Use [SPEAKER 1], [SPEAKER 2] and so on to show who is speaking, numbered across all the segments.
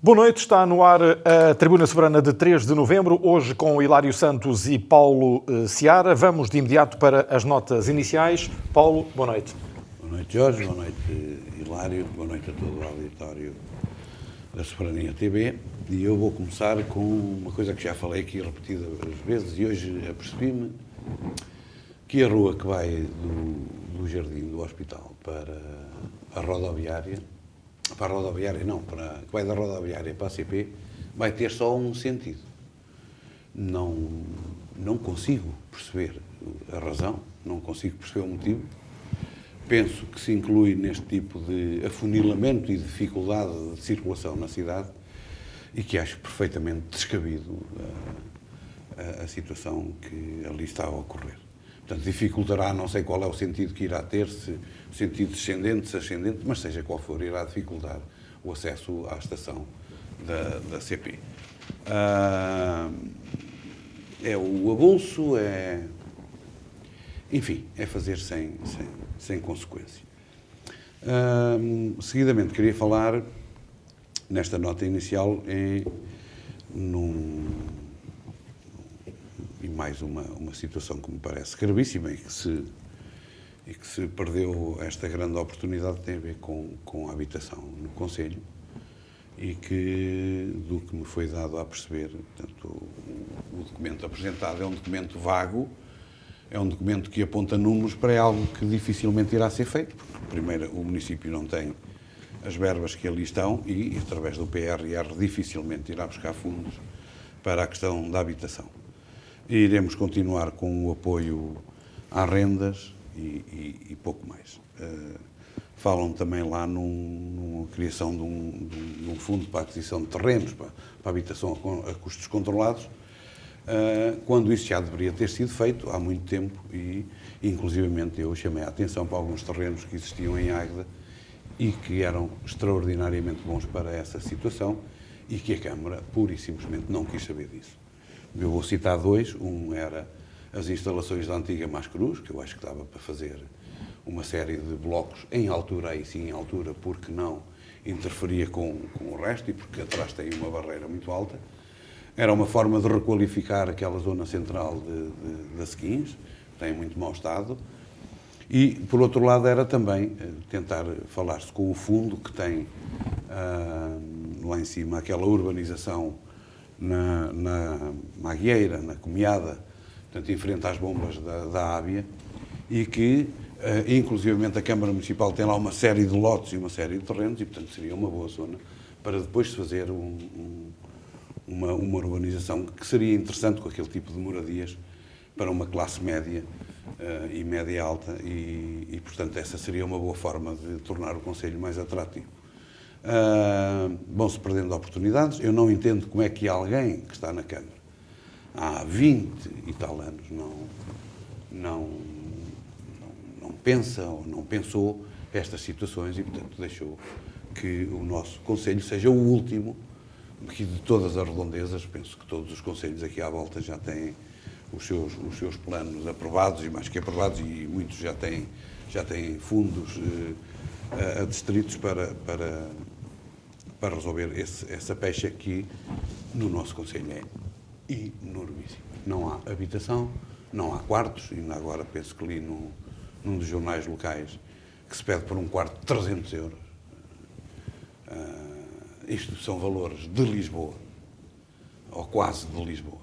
[SPEAKER 1] Boa noite, está no ar a Tribuna Soberana de 3 de novembro, hoje com Hilário Santos e Paulo Seara. Vamos de imediato para as notas iniciais. Paulo, boa noite.
[SPEAKER 2] Boa noite, Jorge, boa noite, Hilário, boa noite a todo o auditório da Soberania TV. E eu vou começar com uma coisa que já falei aqui repetidas vezes e hoje apercebi-me que a rua que vai do jardim do hospital para a rodoviária, que vai da rodoviária para a CP, vai ter só um sentido. Não consigo perceber a razão, não consigo perceber o motivo. Penso que se inclui neste tipo de afunilamento e dificuldade de circulação na cidade e que acho perfeitamente descabido a situação que ali está a ocorrer. Portanto, dificultará, não sei qual é o sentido que irá ter, se o sentido descendente, se ascendente, mas seja qual for, irá dificultar o acesso à estação da CP. É o avulso, enfim, é fazer sem consequência. Seguidamente, queria falar, nesta nota inicial, em mais uma situação que me parece gravíssima e que se perdeu esta grande oportunidade, tem a ver com a habitação no Conselho e que, do que me foi dado a perceber, portanto, o documento apresentado é um documento vago, é um documento que aponta números para algo que dificilmente irá ser feito, porque, primeiro, o município não tem as verbas que ali estão e, através do PRR, dificilmente irá buscar fundos para a questão da habitação. E iremos continuar com o apoio às rendas e pouco mais. Falam também lá numa criação de um fundo para a aquisição de terrenos, para a habitação a custos controlados, quando isso já deveria ter sido feito há muito tempo e, inclusivamente, eu chamei a atenção para alguns terrenos que existiam em Águeda e que eram extraordinariamente bons para essa situação e que a Câmara, pura e simplesmente, não quis saber disso. Eu vou citar dois. Um era as instalações da antiga Mascruz, que eu acho que dava para fazer uma série de blocos em altura, aí sim em altura, porque não interferia com o resto e porque atrás tem uma barreira muito alta. Era uma forma de requalificar aquela zona central de Sequins, que tem muito mau estado. E, por outro lado, era também tentar falar-se com o fundo que tem lá em cima aquela urbanização na Magueira, na Comiada, portanto, em frente às bombas da Ábia, e que, inclusivamente, a Câmara Municipal tem lá uma série de lotes e uma série de terrenos, e, portanto, seria uma boa zona para depois se fazer uma urbanização que seria interessante com aquele tipo de moradias para uma classe média e média alta, e, portanto, essa seria uma boa forma de tornar o Conselho mais atrativo. Vão-se perdendo oportunidades. Eu não entendo como é que alguém que está na Câmara há 20 e tal anos não pensa ou não pensou estas situações e, portanto, deixou que o nosso Conselho seja o último, que de todas as redondezas, penso que todos os conselhos aqui à volta já têm os seus planos aprovados e mais que aprovados, e muitos já têm fundos adstritos para resolver essa pecha que no nosso Conselho é enormíssima. Não há habitação, não há quartos, e ainda agora penso que li num dos jornais locais que se pede por um quarto 300 euros. Isto são valores de Lisboa, ou quase de Lisboa.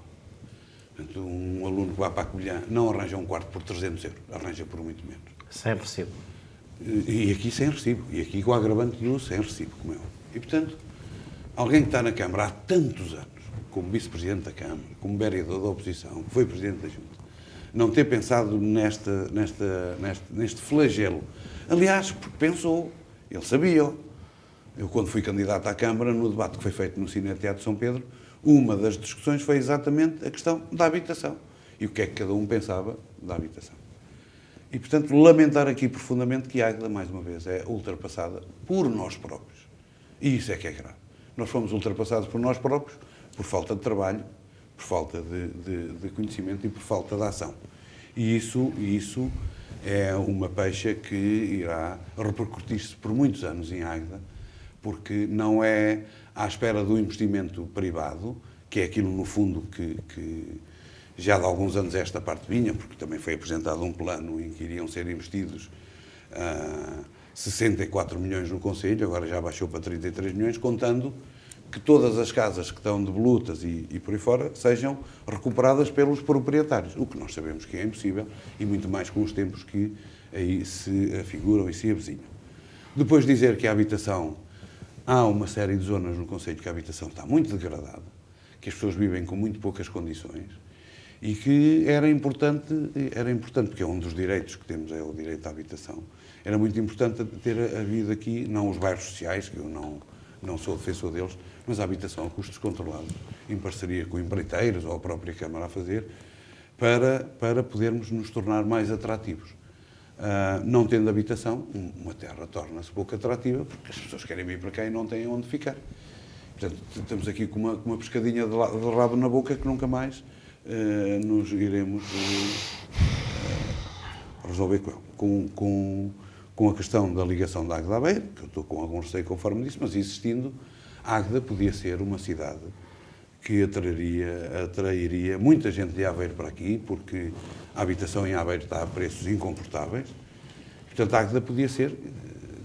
[SPEAKER 2] Portanto, um aluno que vai para a Covilhã não arranja um quarto por 300 euros, arranja por muito menos.
[SPEAKER 3] Sem recibo.
[SPEAKER 2] E aqui sem recibo, e aqui com o agravante de uso sem recibo, como é. E, portanto, alguém que está na Câmara há tantos anos, como vice-presidente da Câmara, como vereador da oposição, que foi presidente da Junta, não ter pensado neste flagelo. Aliás, porque pensou, ele sabia. Eu, quando fui candidato à Câmara, no debate que foi feito no Cine Teatro de São Pedro, uma das discussões foi exatamente a questão da habitação. E o que é que cada um pensava da habitação. E, portanto, lamentar aqui profundamente que Águeda, mais uma vez, é ultrapassada por nós próprios. E isso é que é grave. Nós fomos ultrapassados por nós próprios, por falta de trabalho, por falta de conhecimento e por falta de ação. E isso é uma pecha que irá repercutir-se por muitos anos em Águeda, porque não é à espera do investimento privado, que é aquilo, no fundo, que já de alguns anos esta parte vinha, porque também foi apresentado um plano em que iriam ser investidos 64 milhões no Conselho, agora já baixou para 33 milhões, contando que todas as casas que estão de volutas e por aí fora sejam recuperadas pelos proprietários, o que nós sabemos que é impossível, e muito mais com os tempos que aí se afiguram e se avizinham. Depois dizer que a habitação, há uma série de zonas no Conselho que a habitação está muito degradada, que as pessoas vivem com muito poucas condições, e que era importante, porque é um dos direitos que temos, é o direito à habitação, era muito importante ter havido aqui, não os bairros sociais, que eu não sou defensor deles, mas a habitação a custos controlados, em parceria com empreiteiros ou a própria Câmara a fazer, para podermos nos tornar mais atrativos. Não tendo habitação, uma terra torna-se pouco atrativa, porque as pessoas querem vir para cá e não têm onde ficar. Portanto, estamos aqui com uma pescadinha de rabo na boca que nunca mais nos iremos resolver com a questão da ligação da Águeda a Aveiro, que eu estou com algum receio conforme disse, mas existindo, Águeda podia ser uma cidade que atrairia muita gente de Aveiro para aqui, porque a habitação em Aveiro está a preços incomportáveis. Portanto, Águeda podia ser,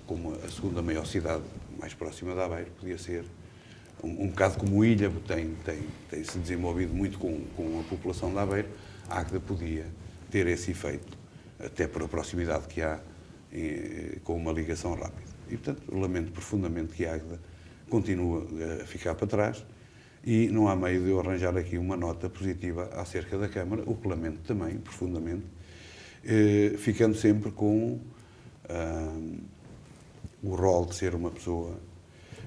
[SPEAKER 2] como a segunda maior cidade mais próxima de Aveiro, podia ser um bocado como o Ilha tem se desenvolvido muito com a população de Aveiro. Águeda podia ter esse efeito, até por a proximidade que há com uma ligação rápida. E, portanto, lamento profundamente que Águeda continue a ficar para trás e não há meio de eu arranjar aqui uma nota positiva acerca da Câmara, o que lamento também, profundamente, ficando sempre com o rol de ser uma pessoa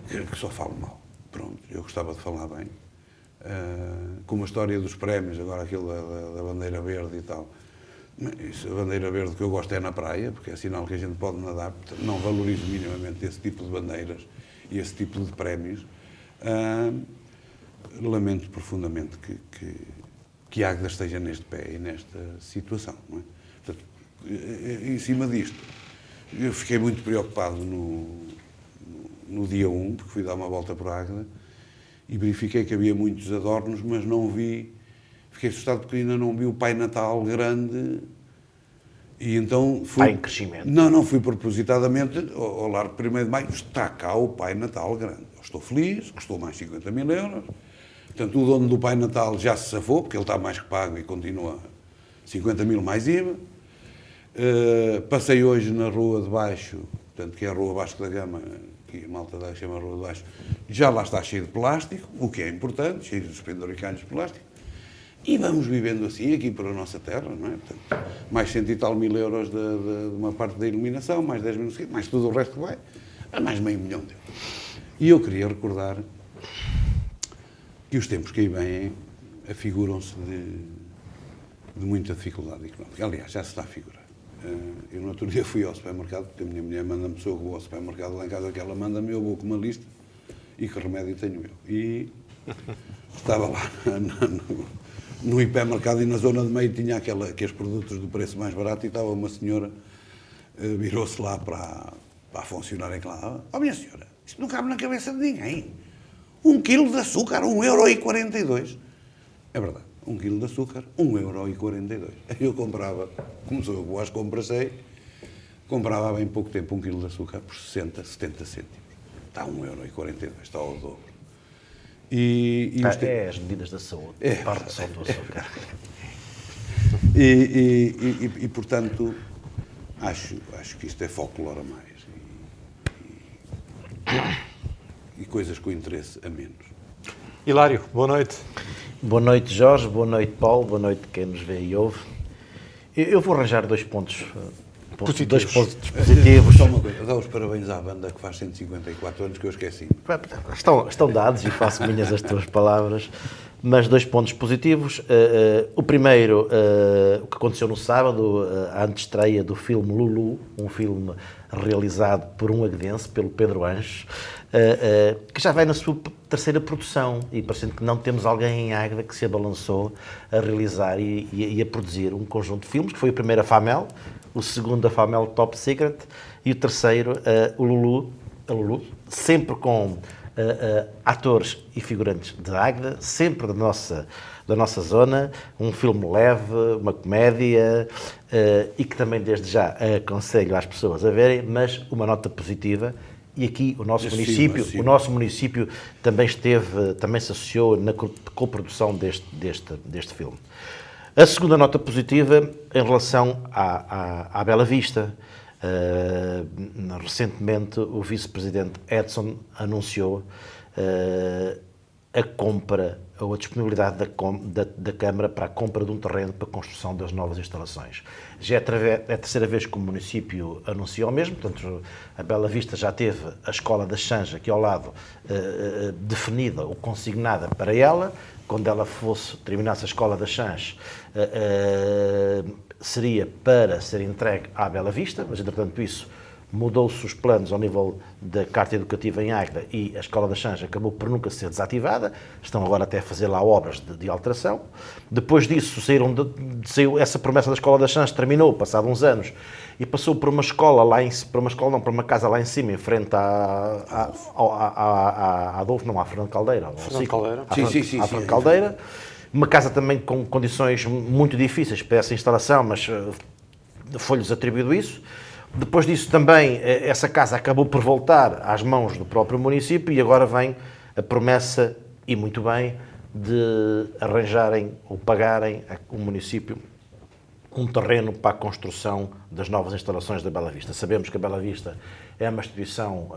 [SPEAKER 2] que só fala mal. Pronto, eu gostava de falar bem. Como a história dos prémios, agora aquilo da bandeira verde e tal. Isso, a bandeira verde que eu gosto é na praia, porque é sinal que a gente pode nadar, portanto, não valorizo minimamente esse tipo de bandeiras e esse tipo de prémios. Lamento profundamente que Águeda esteja neste pé e nesta situação. Não é? Portanto, em cima disto, eu fiquei muito preocupado no dia 1, porque fui dar uma volta por Águeda e verifiquei que havia muitos adornos, mas não vi. Fiquei assustado porque ainda não vi o Pai Natal grande e então fui...
[SPEAKER 3] Pai em crescimento.
[SPEAKER 2] Não, fui propositadamente ao Largo 1º de Maio, está cá o Pai Natal grande. Eu estou feliz, custou mais 50 mil euros, portanto o dono do Pai Natal já se safou, porque ele está mais que pago e continua 50 mil mais IVA. Passei hoje na Rua de Baixo, portanto que é a Rua Vasco da Gama, que a malta chama a Rua de Baixo, já lá está cheio de plástico, o que é importante, cheio de penduricalhos de plástico. E vamos vivendo assim aqui para a nossa terra, não é? Portanto, mais 100 e tal mil euros de uma parte da iluminação, mais 10 mil, mais tudo o resto que vai, a mais meio milhão de euros. E eu queria recordar que os tempos que aí vêm afiguram-se de muita dificuldade económica. Aliás, já se está a figurar. Eu no outro dia fui ao supermercado, porque a minha mulher manda-me, sou eu que vou ao supermercado lá em casa, que ela manda-me, eu vou com uma lista, e que remédio tenho eu. E estava lá no hipermercado e na zona de meio tinha aqueles produtos do preço mais barato e estava uma senhora, virou-se lá para a funcionária que lá, minha senhora, isto não cabe na cabeça de ninguém. 1 quilo de açúcar, 1,42 €. É verdade, 1 quilo de açúcar, 1,42 €. Eu comprava, como sou eu que vou às compras, comprava há bem pouco tempo 1 quilo de açúcar por 60, 70 cêntimos. Está a 1,42 €, está ao dobro.
[SPEAKER 3] É as medidas da saúde, parte só do açúcar.
[SPEAKER 2] E portanto, acho que isto é folclore a mais. E coisas com interesse a menos.
[SPEAKER 1] Hilário, boa noite.
[SPEAKER 3] Boa noite, Jorge, boa noite, Paulo, boa noite quem nos vê e ouve. Eu vou arranjar dois pontos positivos.
[SPEAKER 2] Só uma coisa, dá os parabéns à banda que faz 154 anos, que eu esqueci.
[SPEAKER 3] Estão dados e faço minhas as tuas palavras, mas 2 pontos positivos. O primeiro, o que aconteceu no sábado, a antestreia do filme Lulu, um filme realizado por um aguedense, pelo Pedro Anjos, que já vai na sua terceira produção e parecendo que não temos alguém em Águeda que se abalançou a realizar e a produzir um conjunto de filmes, que foi o primeiro a Famel, o segundo a Famel Top Secret e o terceiro a Lulu, sempre com atores e figurantes de Águeda, sempre da nossa zona, um filme leve, uma comédia, e que também desde já aconselho às pessoas a verem, mas uma nota positiva. E aqui o nosso município também se associou na coprodução deste filme. A segunda nota positiva em relação à Bela Vista. Recentemente o vice-presidente Edson anunciou a compra ou a disponibilidade da Câmara para a compra de um terreno para a construção das novas instalações. Já é a terceira vez que o município anuncia o mesmo, portanto, a Bela Vista já teve a Escola da Xanja aqui ao lado definida ou consignada para ela. Quando ela terminasse a Escola da Xanja, seria para ser entregue à Bela Vista, mas entretanto isso mudou-se os planos ao nível da Carta Educativa em Águeda e a Escola da Xanja acabou por nunca ser desativada, estão agora até a fazer lá obras de alteração. Depois disso saiu essa promessa da Escola da Xanja, terminou, passado uns anos, e passou por uma escola para uma casa lá em cima, em frente à Adolfo, não, à Fernando Caldeira.
[SPEAKER 1] Fernando Caldeira?
[SPEAKER 3] Sim. À Fernando Caldeira. Uma casa também com condições muito difíceis para essa instalação, mas foi-lhes atribuído isso. Depois disso também, essa casa acabou por voltar às mãos do próprio município e agora vem a promessa, e muito bem, de arranjarem ou pagarem ao município um terreno para a construção das novas instalações da Bela Vista. Sabemos que a Bela Vista é uma instituição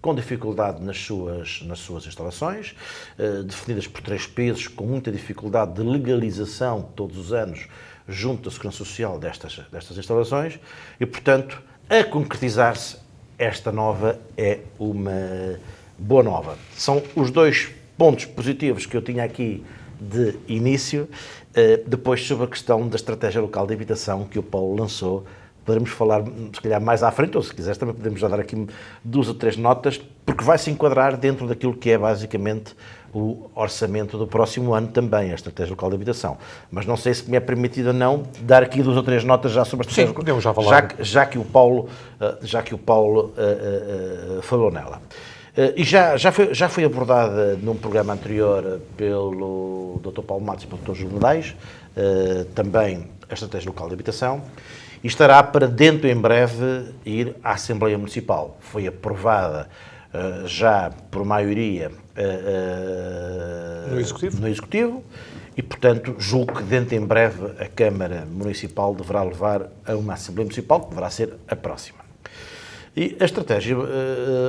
[SPEAKER 3] com dificuldade nas suas instalações, definidas por 3 pisos, com muita dificuldade de legalização todos os anos junto da Segurança Social destas instalações e, portanto, a concretizar-se, esta nova é uma boa nova. São os 2 pontos positivos que eu tinha aqui de início. Depois, sobre a questão da estratégia local de habitação que o Paulo lançou, poderemos falar, se calhar, mais à frente, ou se quiseres também podemos já dar aqui 2 ou 3 notas, porque vai se enquadrar dentro daquilo que é basicamente o orçamento do próximo ano também, a estratégia local de habitação. Mas não sei se me é permitido ou não dar aqui 2 ou 3 notas já sobre a estratégia.
[SPEAKER 1] Sim, podemos já falar.
[SPEAKER 3] Já que o Paulo falou nela. E já foi abordada num programa anterior pelo Dr. Paulo Matos e pelo Dr. Júlio Medais, também a estratégia local de habitação, e estará para dentro, em breve, ir à Assembleia Municipal. Foi aprovada já por maioria no Executivo e, portanto, julgo que dentro, em breve, a Câmara Municipal deverá levar a uma Assembleia Municipal, que deverá ser a próxima. E a estratégia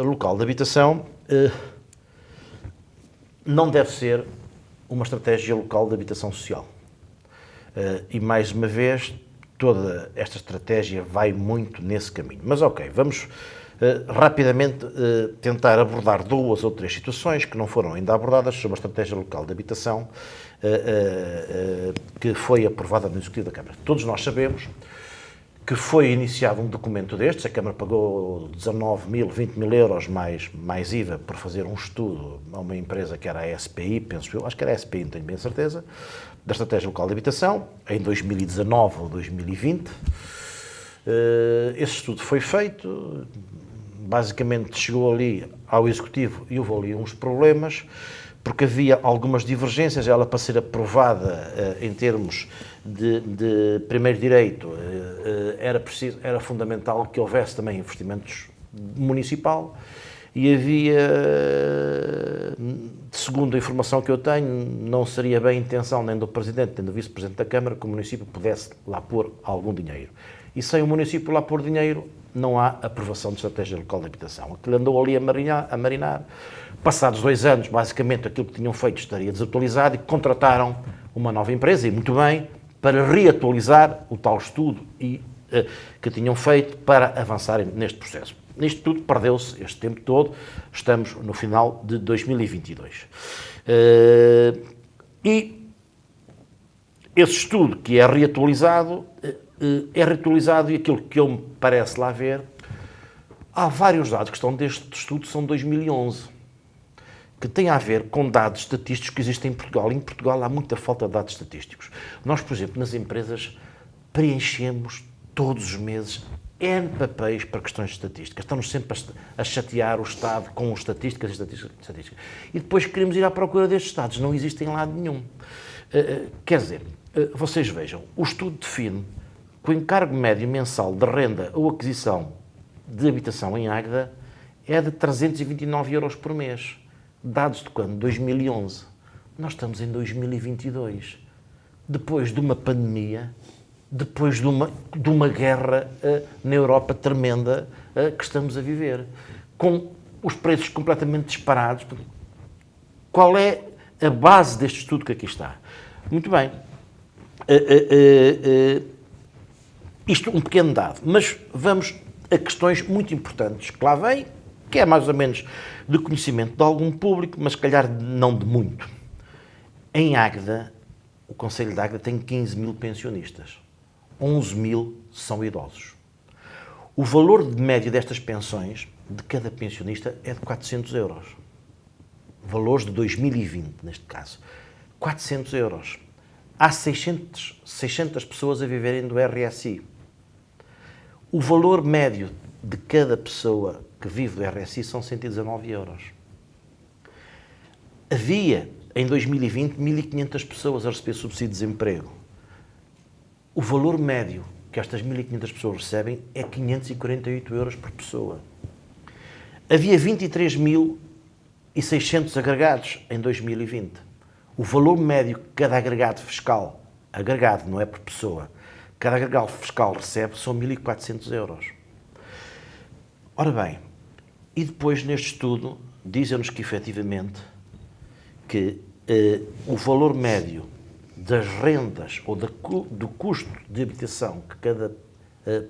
[SPEAKER 3] local de habitação não deve ser uma estratégia local de habitação social. E, mais uma vez, toda esta estratégia vai muito nesse caminho. Mas, ok, vamos rapidamente tentar abordar 2 ou 3 situações que não foram ainda abordadas sobre a estratégia local de habitação que foi aprovada no Executivo da Câmara. Todos nós sabemos que foi iniciado um documento destes, a Câmara pagou 20 mil euros mais IVA por fazer um estudo a uma empresa que era a SPI, penso eu, acho que era a SPI, não tenho bem a certeza, da estratégia local de habitação, em 2019 ou 2020. Esse estudo foi feito, basicamente chegou ali ao Executivo e houve ali uns problemas, porque havia algumas divergências. Ela, para ser aprovada em termos de primeiro direito, era fundamental que houvesse também investimentos municipal e havia, segundo a informação que eu tenho, não seria bem a intenção nem do Presidente nem do Vice-Presidente da Câmara que o município pudesse lá pôr algum dinheiro. E sem o município lá pôr dinheiro, não há aprovação de estratégia local de habitação. Aquilo andou ali a marinar. Passados 2 anos, basicamente, aquilo que tinham feito estaria desatualizado e contrataram uma nova empresa, e muito bem, para reatualizar o tal estudo que tinham feito para avançarem neste processo. Nisto tudo, perdeu-se este tempo todo, estamos no final de 2022. E esse estudo que é reatualizado e aquilo que eu me parece lá ver, há vários dados que estão deste estudo, são 2011, que têm a ver com dados estatísticos que existem em Portugal. Em Portugal há muita falta de dados estatísticos. Nós, por exemplo, nas empresas, preenchemos todos os meses N papéis para questões estatísticas. Estamos sempre a chatear o Estado com estatísticas. E depois queremos ir à procura destes dados. Não existem em lado nenhum. Quer dizer, vocês vejam, o estudo define que o encargo médio mensal de renda ou aquisição de habitação em Águeda é de 329 euros por mês. Dados de quando? 2011. Nós estamos em 2022. Depois de uma pandemia, depois de uma guerra na Europa tremenda que estamos a viver, com os preços completamente disparados. Qual é a base deste estudo que aqui está? Muito bem. Isto um pequeno dado, mas vamos a questões muito importantes que lá vêm, que é mais ou menos de conhecimento de algum público, mas se calhar não de muito. Em Águeda, o Concelho de Águeda tem 15 mil pensionistas. 11 mil são idosos. O valor de média destas pensões, de cada pensionista, é de 400 euros. Valores de 2020, neste caso. 400 euros. Há 600 pessoas a viverem do RSI. O valor médio de cada pessoa que vive do RSI são 119 euros. Havia, em 2020, 1.500 pessoas a receber subsídio de desemprego. O valor médio que estas 1.500 pessoas recebem é 548 euros por pessoa. Havia 23.600 agregados em 2020. O valor médio que cada agregado fiscal, agregado não é por pessoa, cada agregado fiscal recebe são 1.400 euros. Ora bem, e depois neste estudo dizem-nos que efetivamente que o valor médio das rendas ou do custo de habitação que cada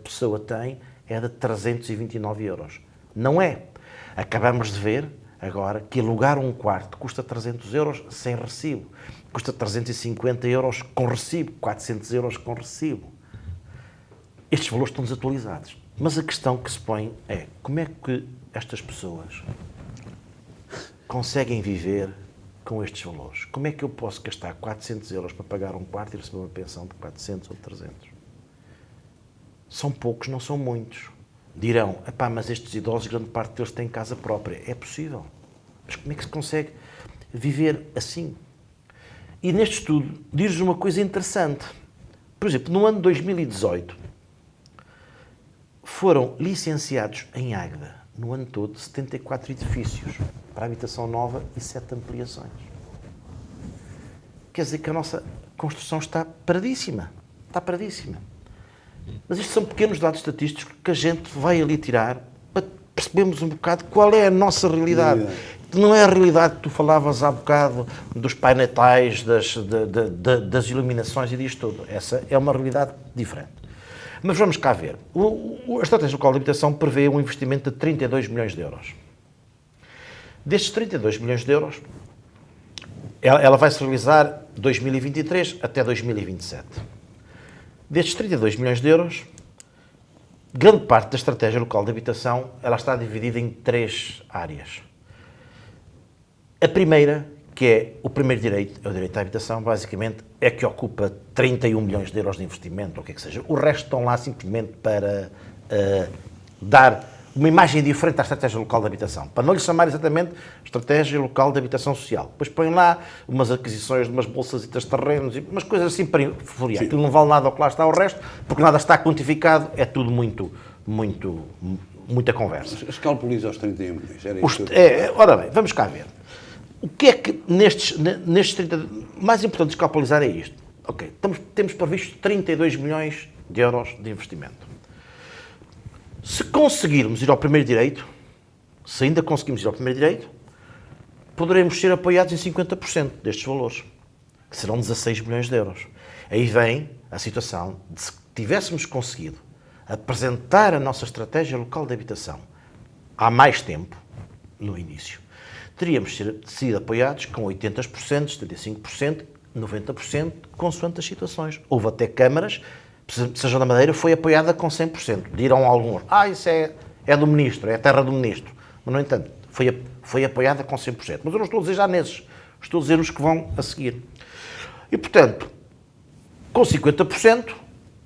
[SPEAKER 3] pessoa tem é de 329 euros. Não é. Acabamos de ver agora que alugar um quarto custa 300 euros sem recibo, custa 350 euros com recibo, 400 euros com recibo. Estes valores estão desatualizados. Mas a questão que se põe é como é que estas pessoas conseguem viver com estes valores? Como é que eu posso gastar 400 euros para pagar um quarto e receber uma pensão de 400 ou 300? São poucos, não são muitos. Dirão, mas estes idosos, grande parte deles têm casa própria. É possível. Mas como é que se consegue viver assim? E neste estudo diz-nos uma coisa interessante. Por exemplo, no ano 2018, foram licenciados em Águeda, no ano todo, 74 edifícios para habitação nova e 7 ampliações. Quer dizer que a nossa construção está paradíssima. Está paradíssima. Mas isto são pequenos dados estatísticos que a gente vai ali tirar para percebermos um bocado qual é a nossa realidade. Não é a realidade que tu falavas há bocado dos painetais, das iluminações e disto tudo. Essa é uma realidade diferente. Mas vamos cá ver. A Estratégia Local de Habitação prevê um investimento de 32 milhões de euros. Destes 32 milhões de euros, ela vai se realizar 2023 até 2027. Destes 32 milhões de euros, grande parte da Estratégia Local de Habitação ela está dividida em 3 áreas. A primeira, que é o primeiro direito, é o direito à habitação, basicamente é que ocupa 31 milhões de euros de investimento, ou o que é que seja. O resto estão lá simplesmente para dar uma imagem diferente à Estratégia Local de Habitação, para não lhe chamar exatamente Estratégia Local de Habitação Social. Depois põem lá umas aquisições de umas bolsas de terrenos, e umas coisas assim para florear. Aquilo não vale nada ao que lá está o resto, porque nada está quantificado, é tudo muita conversa.
[SPEAKER 2] Mas calculiza aos 31 milhões, era isso.
[SPEAKER 3] Ora bem, vamos cá ver. O que é que nestes 30... mais importante de calculizar é isto. Ok, temos previsto 32 milhões de euros de investimento. Se conseguirmos ir ao primeiro direito, se ainda conseguimos ir ao primeiro direito, poderemos ser apoiados em 50% destes valores, que serão 16 milhões de euros. Aí vem a situação de se tivéssemos conseguido apresentar a nossa estratégia local de habitação há mais tempo, no início, teríamos sido apoiados com 80%, 75%, 90%, consoante as situações. Houve até câmaras, Sejão da Madeira foi apoiada com 100%. Dirão alguns, isso é do Ministro, é a terra do Ministro. Mas, no entanto, foi apoiada com 100%. Mas eu não estou a dizer já nesses, estou a dizer os que vão a seguir. E, portanto, com 50%,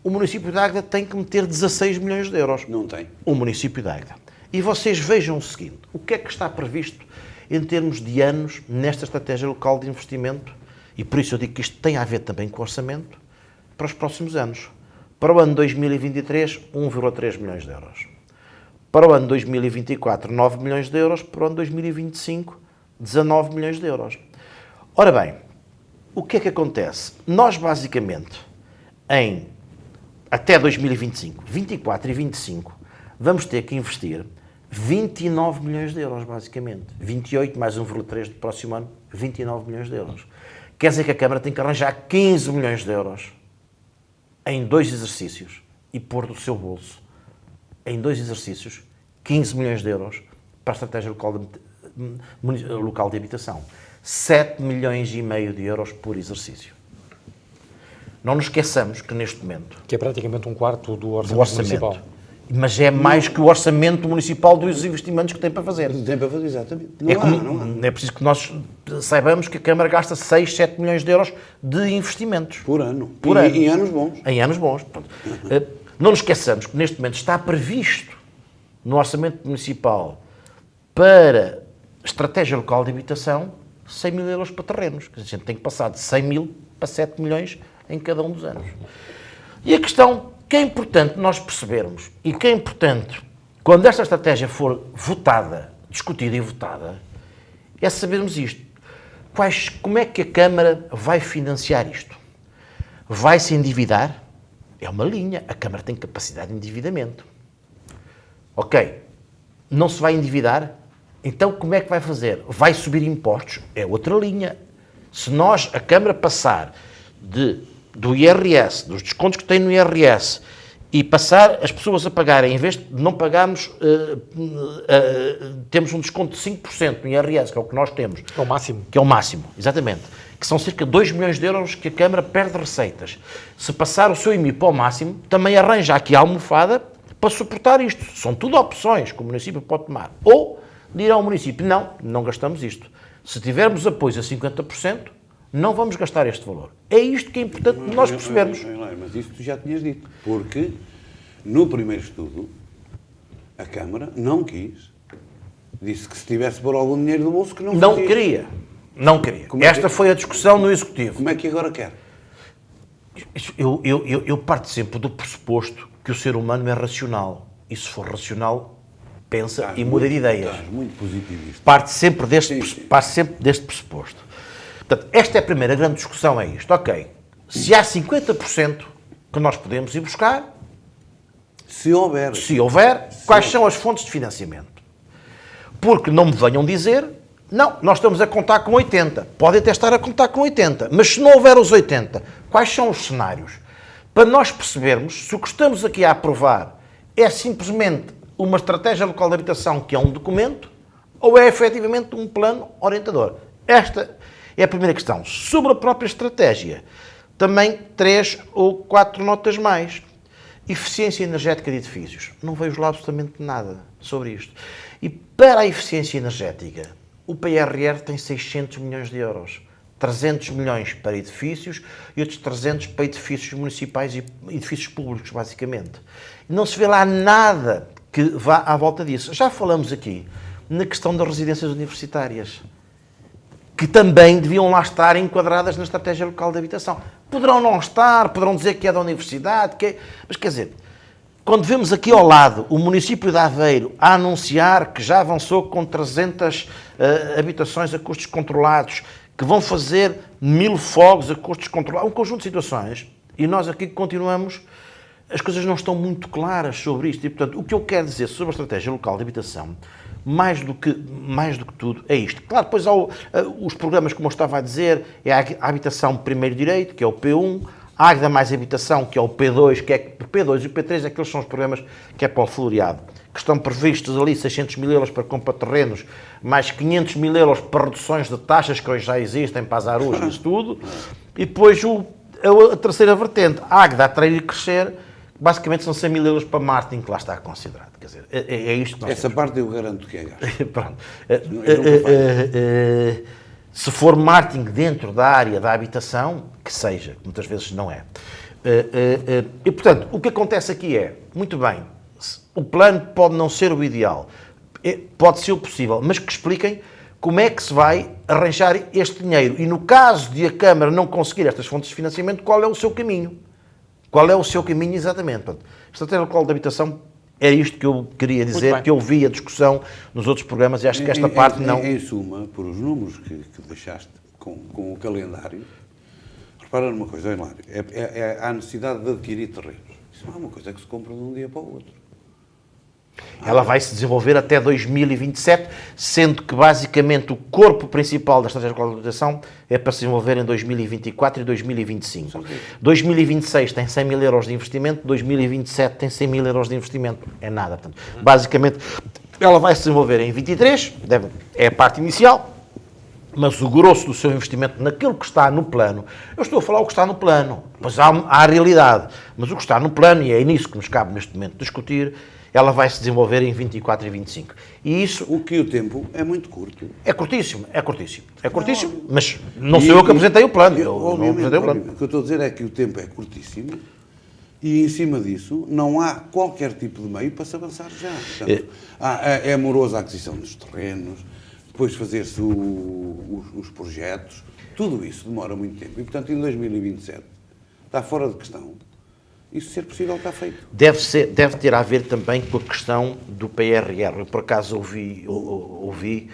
[SPEAKER 3] o município de Águeda tem que meter 16 milhões de euros.
[SPEAKER 2] Não tem.
[SPEAKER 3] O município de Águeda. E vocês vejam o seguinte, o que é que está previsto em termos de anos nesta estratégia local de investimento, e por isso eu digo que isto tem a ver também com o orçamento, para os próximos anos. Para o ano 2023, 1,3 milhões de euros. Para o ano 2024, 9 milhões de euros. Para o ano 2025, 19 milhões de euros. Ora bem, o que é que acontece? Nós, basicamente, até 2025, 24 e 25, vamos ter que investir 29 milhões de euros, basicamente. 28 mais 1,3 do próximo ano, 29 milhões de euros. Quer dizer que a Câmara tem que arranjar 15 milhões de euros em 2 exercícios e pôr do seu bolso, em 2 exercícios, 15 milhões de euros para a estratégia local de habitação. 7 milhões e meio de euros por exercício. Não nos esqueçamos que neste momento...
[SPEAKER 1] Que é praticamente um quarto do orçamento municipal.
[SPEAKER 3] Mas é mais que o orçamento municipal dos investimentos que tem para fazer.
[SPEAKER 2] Tem para fazer, exatamente.
[SPEAKER 3] É preciso que nós saibamos que a Câmara gasta 6, 7 milhões de euros de investimentos.
[SPEAKER 2] Por ano.
[SPEAKER 3] Por ano.
[SPEAKER 2] Em anos bons.
[SPEAKER 3] Em anos bons. Portanto, não nos esqueçamos que neste momento está previsto no orçamento municipal para estratégia local de habitação 100 mil euros para terrenos. A gente tem que passar de 100 mil para 7 milhões em cada um dos anos. E a questão que é importante nós percebermos, e que é importante, quando esta estratégia for votada, discutida e votada, é sabermos isto. Como é que a Câmara vai financiar isto? Vai se endividar? É uma linha. A Câmara tem capacidade de endividamento. Ok. Não se vai endividar? Então como é que vai fazer? Vai subir impostos? É outra linha. Se nós, a Câmara, passar do IRS, dos descontos que tem no IRS, e passar as pessoas a pagarem, em vez de não pagarmos, temos um desconto de 5% no IRS, que é o que nós temos.
[SPEAKER 1] É o máximo.
[SPEAKER 3] Que é o máximo, exatamente. Que são cerca de 2 milhões de euros que a Câmara perde receitas. Se passar o seu IMI para o máximo, também arranja aqui a almofada para suportar isto. São tudo opções que o município pode tomar. Ou dirá ao município, não gastamos isto. Se tivermos apoio a 50%, não vamos gastar este valor. É isto que é importante nós percebermos.
[SPEAKER 2] Mas isso tu já tinhas dito. Porque no primeiro estudo, a Câmara não quis. Disse que se tivesse por algum dinheiro do bolso que não fazia.
[SPEAKER 3] Não queria. Esta foi a discussão no Executivo.
[SPEAKER 2] Como é que agora quer?
[SPEAKER 3] Eu parto sempre do pressuposto que o ser humano é racional. E se for racional, pensa e muda de ideias.
[SPEAKER 2] Estás muito positivista.
[SPEAKER 3] Parte sempre deste pressuposto. Portanto, esta é a primeira grande discussão, é isto. Ok, se há 50% que nós podemos ir buscar,
[SPEAKER 2] se houver,
[SPEAKER 3] quais são as fontes de financiamento? Porque não me venham dizer, não, nós estamos a contar com 80. Podem até estar a contar com 80, mas se não houver os 80, quais são os cenários? Para nós percebermos se o que estamos aqui a aprovar é simplesmente uma estratégia local de habitação, que é um documento, ou é efetivamente um plano orientador. Esta é a primeira questão. Sobre a própria estratégia, também 3 ou 4 notas mais. Eficiência energética de edifícios. Não vejo lá absolutamente nada sobre isto. E para a eficiência energética, o PRR tem 600 milhões de euros. 300 milhões para edifícios e outros 300 para edifícios municipais e edifícios públicos, basicamente. Não se vê lá nada que vá à volta disso. Já falamos aqui na questão das residências universitárias, que também deviam lá estar enquadradas na estratégia local de habitação. Poderão não estar, poderão dizer que é da universidade, mas quer dizer, quando vemos aqui ao lado o município de Aveiro a anunciar que já avançou com 300 habitações a custos controlados, que vão fazer 1000 fogos a custos controlados, um conjunto de situações, e nós aqui continuamos, as coisas não estão muito claras sobre isto, e portanto, o que eu quero dizer sobre a estratégia local de habitação, mais do que tudo, é isto. Claro, depois há os programas, como eu estava a dizer, é a habitação primeiro direito, que é o P1, a Águeda mais habitação, que é o P2, que é o P2 e o P3, aqueles são os programas que é para o floreado, que estão previstos ali 600 mil euros para compra de terrenos, mais 500 mil euros para reduções de taxas que hoje já existem para as ARUs e isso tudo, e depois a terceira vertente, a Águeda a atrair e crescer, basicamente são 100 mil euros para marketing, que lá está considerado. Quer dizer, é isto que nós
[SPEAKER 2] Essa parte eu garanto que é gasto.
[SPEAKER 3] Pronto. Se for marketing dentro da área da habitação, que seja, muitas vezes não é. E, portanto, o que acontece aqui é, muito bem, o plano pode não ser o ideal, pode ser o possível, mas que expliquem como é que se vai arranjar este dinheiro. E no caso de a Câmara não conseguir estas fontes de financiamento, qual é o seu caminho? Qual é o seu caminho exatamente? Portanto, a estratégia local de habitação é isto que eu queria dizer, que eu vi a discussão nos outros programas e acho que esta parte não...
[SPEAKER 2] Em suma, por os números que deixaste com o calendário, repara numa coisa, Hilário, há necessidade de adquirir terrenos. Isso não é uma coisa que se compra de um dia para o outro.
[SPEAKER 3] Ela vai se desenvolver até 2027, sendo que basicamente o corpo principal da estratégia de habitação é para se desenvolver em 2024 e 2025. 2026 tem 100 mil euros de investimento, 2027 tem 100 mil euros de investimento. É nada. Portanto, basicamente, ela vai se desenvolver em 23, é a parte inicial, mas o grosso do seu investimento naquilo que está no plano, eu estou a falar o que está no plano, pois há a realidade, mas o que está no plano, e é nisso que nos cabe neste momento discutir, ela vai se desenvolver em 24 e 25. E isso...
[SPEAKER 2] O que o tempo é muito curto.
[SPEAKER 3] É curtíssimo, mas não sou eu que apresentei o plano.
[SPEAKER 2] O que eu estou a dizer é que o tempo é curtíssimo e, em cima disso, não há qualquer tipo de meio para se avançar já. Portanto, é amorosa a aquisição dos terrenos, depois fazer-se os projetos, tudo isso demora muito tempo. E, portanto, em 2027 está fora de questão. Isso, ser possível, está feito.
[SPEAKER 3] Deve ter a ver também com a questão do PRR. Eu, por acaso, ouvi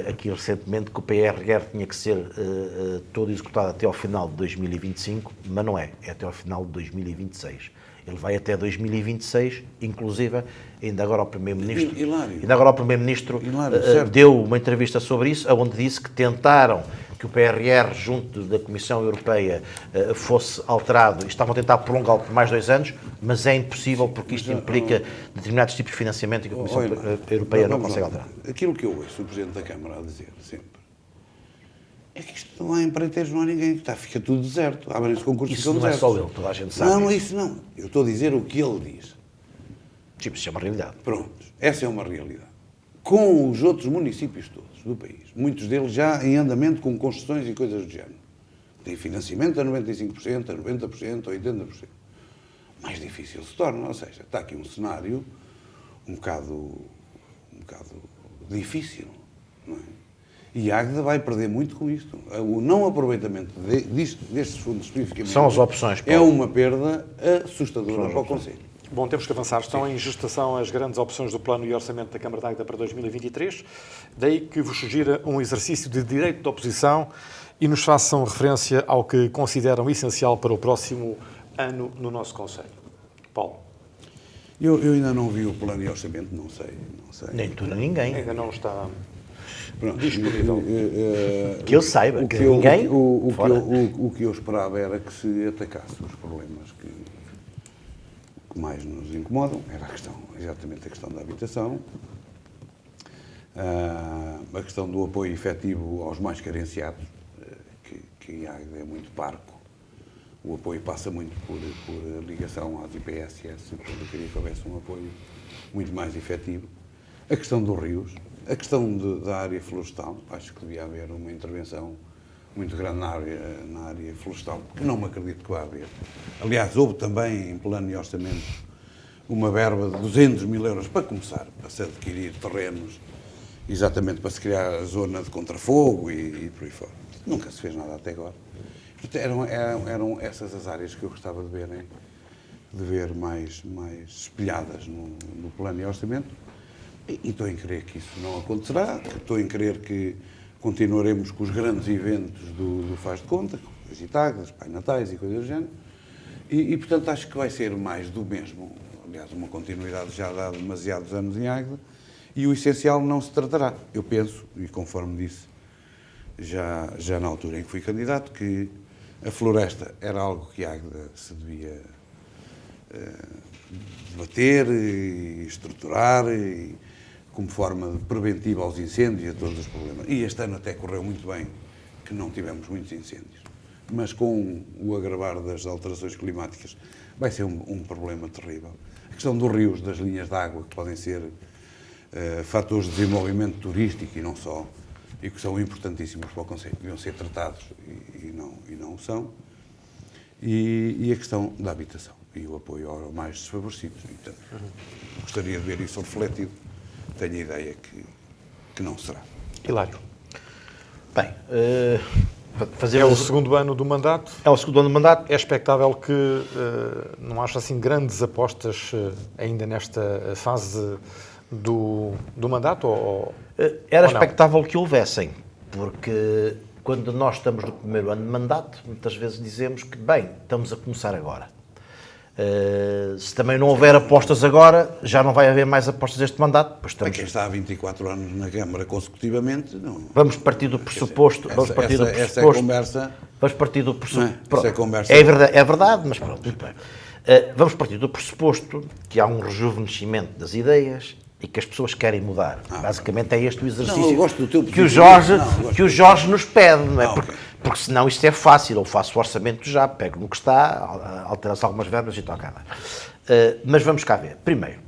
[SPEAKER 3] aqui recentemente que o PRR tinha que ser todo executado até ao final de 2025, mas não é. É até ao final de 2026. Ele vai até 2026, inclusive, ainda agora o Primeiro-Ministro deu uma entrevista sobre isso, onde disse que tentaram que o PRR, junto da Comissão Europeia, fosse alterado e estavam a tentar prolongá-lo por mais 2 anos, mas é impossível porque isto implica determinados tipos de financiamento e que a Comissão Europeia não consegue alterar.
[SPEAKER 2] Aquilo que eu ouço o Presidente da Câmara a dizer sempre é que isto não há empreiteiros, não há ninguém, fica tudo deserto, abrem-se concursos
[SPEAKER 3] isso
[SPEAKER 2] que
[SPEAKER 3] não é só ele, toda a gente sabe.
[SPEAKER 2] Não, isso não. Eu estou a dizer o que ele diz.
[SPEAKER 3] Tipo, isso é uma realidade.
[SPEAKER 2] Pronto, essa é uma realidade. Com os outros municípios todos do país, muitos deles já em andamento com construções e coisas do género. Tem financiamento a 95%, a 90%, a 80%. Mais difícil se torna, ou seja, está aqui um cenário um bocado difícil, não é? E a Águeda vai perder muito com isto. O não aproveitamento destes fundos especificamente
[SPEAKER 3] são as opções,
[SPEAKER 2] é uma perda assustadora para o Conselho.
[SPEAKER 1] Bom, temos que avançar. Estão em gestação as grandes opções do plano e orçamento da Câmara de Águeda para 2023. Daí que vos sugira um exercício de direito de oposição e nos façam referência ao que consideram essencial para o próximo ano no nosso Conselho. Paulo.
[SPEAKER 2] Eu ainda não vi o plano e orçamento, não sei.
[SPEAKER 3] Nem tu, nem ninguém.
[SPEAKER 1] Ainda não está...
[SPEAKER 2] Pronto,
[SPEAKER 1] disponível.
[SPEAKER 3] Que eu saiba, que ninguém...
[SPEAKER 2] O que eu esperava era que se atacasse os problemas que mais nos incomodam, era exatamente a questão da habitação, a questão do apoio efetivo aos mais carenciados, que é muito parco. O apoio passa muito por ligação às IPSS, eu queria que houvesse um apoio muito mais efetivo. A questão dos rios, a questão da área florestal, acho que devia haver uma intervenção muito grande na área florestal, que não me acredito que vá haver. Aliás, houve também, em plano e orçamento, uma verba de 200 mil euros para começar, para se adquirir terrenos, exatamente para se criar a zona de contrafogo e por aí fora. Nunca se fez nada até agora. Eram essas as áreas que eu gostava de ver mais espelhadas no plano e orçamento. E estou em crer que isso não acontecerá, estou em crer que continuaremos com os grandes eventos do Faz de Conta, com as Itagas, Pai Natais e coisas do género, e portanto acho que vai ser mais do mesmo, aliás uma continuidade já dá demasiados anos em Águeda, e o essencial não se tratará. Eu penso, e conforme disse já na altura em que fui candidato, que a floresta era algo que Águeda se devia debater e estruturar como forma preventiva aos incêndios e a todos os problemas. E este ano até correu muito bem, que não tivemos muitos incêndios. Mas com o agravar das alterações climáticas vai ser um problema terrível. A questão dos rios, das linhas de água, que podem ser fatores de desenvolvimento turístico e não só, e que são importantíssimos para o Conselho, deviam ser tratados e não são. e a questão da habitação e o apoio aos mais desfavorecidos. Então, gostaria de ver isso refletido. Tenho a ideia que não será.
[SPEAKER 1] Hilário.
[SPEAKER 3] Bem,
[SPEAKER 1] É o segundo ano do mandato.
[SPEAKER 3] É o segundo ano do mandato.
[SPEAKER 1] É expectável que não haja assim grandes apostas ainda nesta fase do mandato?
[SPEAKER 3] Era
[SPEAKER 1] ou não?
[SPEAKER 3] expectável que houvessem, porque quando nós estamos no primeiro ano de mandato, muitas vezes dizemos que, bem, estamos a começar agora. Se também não houver apostas agora, já não vai haver mais apostas este mandato. Pois
[SPEAKER 2] Para
[SPEAKER 3] estamos...
[SPEAKER 2] quem está há 24 anos na Câmara consecutivamente, não.
[SPEAKER 3] Vamos partir do pressuposto.
[SPEAKER 2] Essa é a conversa.
[SPEAKER 3] Vamos partir do pressuposto.
[SPEAKER 2] Não é?
[SPEAKER 3] Pronto.
[SPEAKER 2] Essa é a conversa.
[SPEAKER 3] É verdade, mas pronto, muito bem. Vamos partir do pressuposto que há um rejuvenescimento das ideias e que as pessoas querem mudar. Basicamente é este o exercício
[SPEAKER 2] Não, eu gosto do teu
[SPEAKER 3] que o
[SPEAKER 2] positivismo.
[SPEAKER 3] que o Jorge nos pede, não é?
[SPEAKER 2] Ok.
[SPEAKER 3] Porque senão isto é fácil. Eu faço o orçamento já, pego no que está, altera-se algumas verbas e toca a andar. Mas vamos cá ver. Primeiro,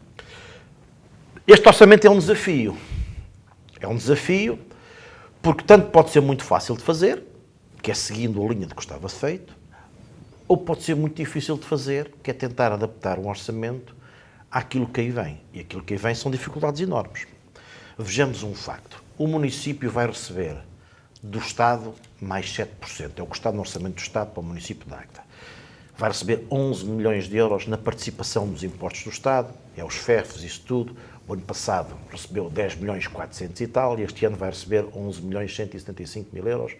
[SPEAKER 3] este orçamento é um desafio. É um desafio porque tanto pode ser muito fácil de fazer, que é seguindo a linha de que estava feito, ou pode ser muito difícil de fazer, que é tentar adaptar um orçamento àquilo que aí vem. E aquilo que aí vem são dificuldades enormes. Vejamos um facto. O município vai receber do Estado mais 7%. É o que está no orçamento do Estado para o município de Águeda. Vai receber 11 milhões de euros na participação dos impostos do Estado, é os FEFs, isso tudo. O ano passado recebeu 10 milhões 400 e tal, e este ano vai receber 11 milhões 175 mil euros,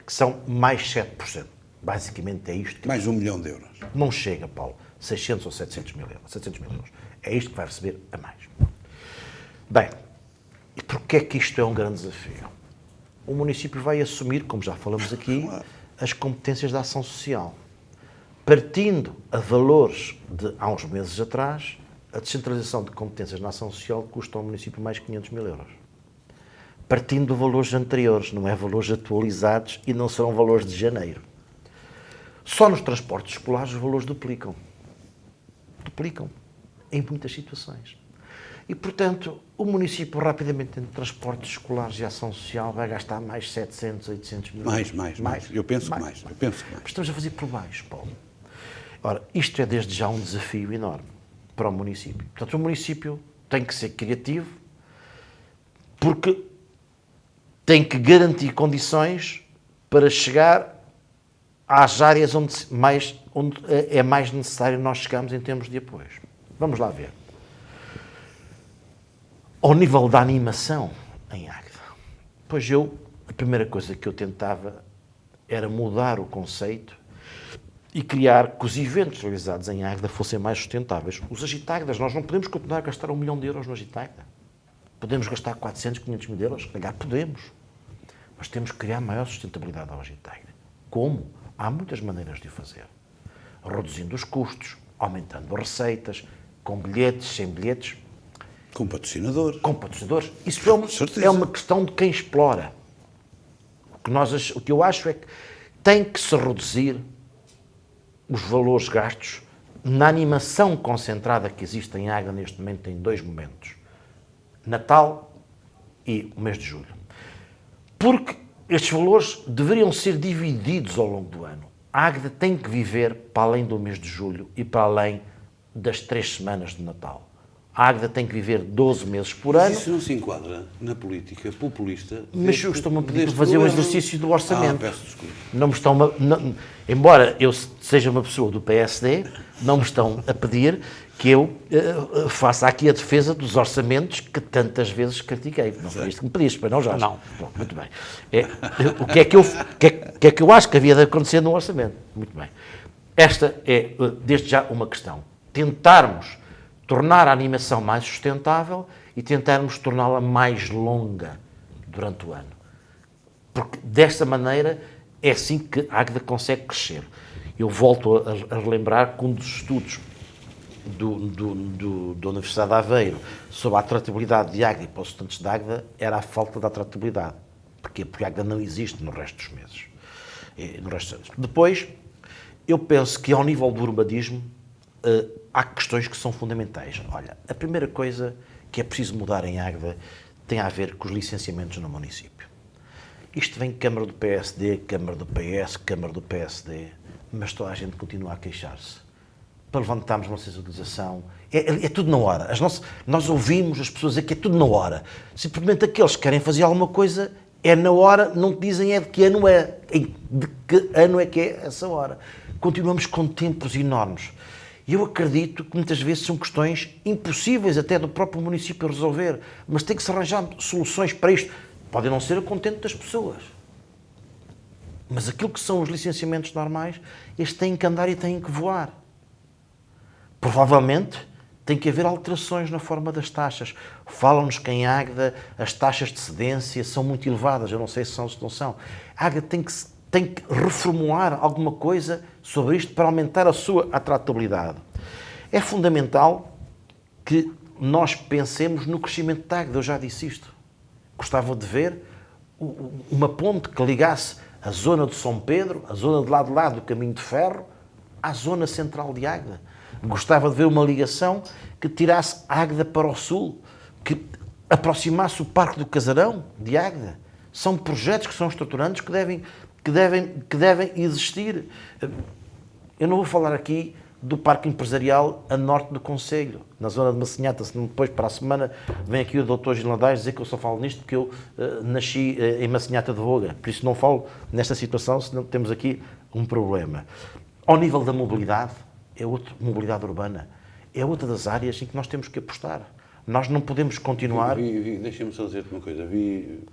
[SPEAKER 3] que são mais 7%. Basicamente é isto que...
[SPEAKER 2] Mais 1 milhão de euros.
[SPEAKER 3] Não chega, Paulo, 600 ou 700 mil euros. 700 mil euros. É isto que vai receber a mais. Bem, e porquê é que isto é um grande desafio? O município vai assumir, como já falamos aqui, as competências da ação social. Partindo a valores de há uns meses atrás, a descentralização de competências na ação social custa ao município mais 500 mil euros. Partindo de valores anteriores, não é valores atualizados e não serão valores de janeiro. Só nos transportes escolares os valores duplicam. Duplicam. Em muitas situações. E, portanto, o município rapidamente entre transportes escolares e ação social vai gastar mais 700, 800 mil euros.
[SPEAKER 2] Mais. Eu penso que mais.
[SPEAKER 3] Mas estamos a fazer por baixo, Paulo. Ora, isto é desde já um desafio enorme para o município. Portanto, o município tem que ser criativo porque tem que garantir condições para chegar às áreas onde é mais necessário nós chegarmos em termos de apoios. Vamos lá ver. Ao nível da animação em Águeda, pois a primeira coisa que eu tentava era mudar o conceito e criar que os eventos realizados em Águeda fossem mais sustentáveis. Os Agitáguedas, nós não podemos continuar a gastar 1 milhão de euros no Agitágueda. Podemos gastar 400, 500 mil euros? Se calhar podemos. Mas temos que criar maior sustentabilidade ao Agitágueda. Como? Há muitas maneiras de o fazer. Reduzindo os custos, aumentando as receitas, com bilhetes, sem bilhetes.
[SPEAKER 2] Com patrocinadores.
[SPEAKER 3] Com patrocinadores. Isso é uma questão de quem explora. O que eu acho é que tem que se reduzir os valores gastos na animação concentrada que existe em Águeda neste momento em 2 momentos. Natal e o mês de julho. Porque estes valores deveriam ser divididos ao longo do ano. A Águeda tem que viver para além do mês de julho e para além das 3 semanas de Natal. A Águeda tem que viver 12 meses por ano.
[SPEAKER 2] Mas isso não se enquadra na política populista.
[SPEAKER 3] Mas eu estou-me a pedir para fazer o exercício do orçamento.
[SPEAKER 2] Peço desculpa.
[SPEAKER 3] Não me estão embora eu seja uma pessoa do PSD, não me estão a pedir que eu faça aqui a defesa dos orçamentos que tantas vezes critiquei. Não foi isto que me pediste, para não já.
[SPEAKER 1] Não.
[SPEAKER 3] Bom, muito bem. O que é que eu acho que havia de acontecer no orçamento? Muito bem. Esta é, desde já, uma questão. Tentarmos tornar a animação mais sustentável e tentarmos torná-la mais longa durante o ano. Porque, desta maneira, é assim que a Águeda consegue crescer. Eu volto a relembrar que um dos estudos da Universidade de Aveiro sobre a atratividade de Águeda e para os estudantes de Águeda era a falta de atratividade. Porquê? Porque a Águeda não existe no resto dos meses. No resto dos anos. Depois, eu penso que, ao nível do urbanismo, há questões que são fundamentais. Olha, a primeira coisa que é preciso mudar em Águeda tem a ver com os licenciamentos no município. Isto vem Câmara do PSD, Câmara do PS, Câmara do PSD. mas toda a gente continua a queixar-se. Para levantarmos uma sensibilização, é tudo na hora. Nós ouvimos as pessoas dizer que é tudo na hora. Simplesmente aqueles que querem fazer alguma coisa, é na hora, não te dizem de que ano é. De que ano é que é essa hora. Continuamos com tempos enormes. E eu acredito que muitas vezes são questões impossíveis até do próprio município resolver, mas tem que se arranjar soluções para isto. Podem não ser a contento das pessoas. Mas aquilo que são os licenciamentos normais, estes têm que andar e têm que voar. Provavelmente tem que haver alterações na forma das taxas. Falam-nos que em Águeda as taxas de cedência são muito elevadas. Eu não sei se são ou se não são. A Águeda tem que reformular alguma coisa sobre isto para aumentar a sua atratividade. É fundamental que nós pensemos no crescimento da Águeda. Eu já disse isto. Gostava de ver uma ponte que ligasse a zona de São Pedro, a zona de lá do Caminho de Ferro, à zona central de Águeda. Gostava de ver uma ligação que tirasse Águeda para o sul, que aproximasse o Parque do Casarão de Águeda. São projetos que são estruturantes que devem existir. Eu não vou falar aqui do Parque Empresarial a norte do Concelho, na zona de Massinhata, senão depois para a semana vem aqui o Dr. Gilandais dizer que eu só falo nisto porque eu nasci em Massinhata de Voga, por isso não falo nesta situação, senão temos aqui um problema. Ao nível da mobilidade, mobilidade urbana, é outra das áreas em que nós temos que apostar. Nós não podemos continuar...
[SPEAKER 2] Deixa-me só dizer-te uma coisa.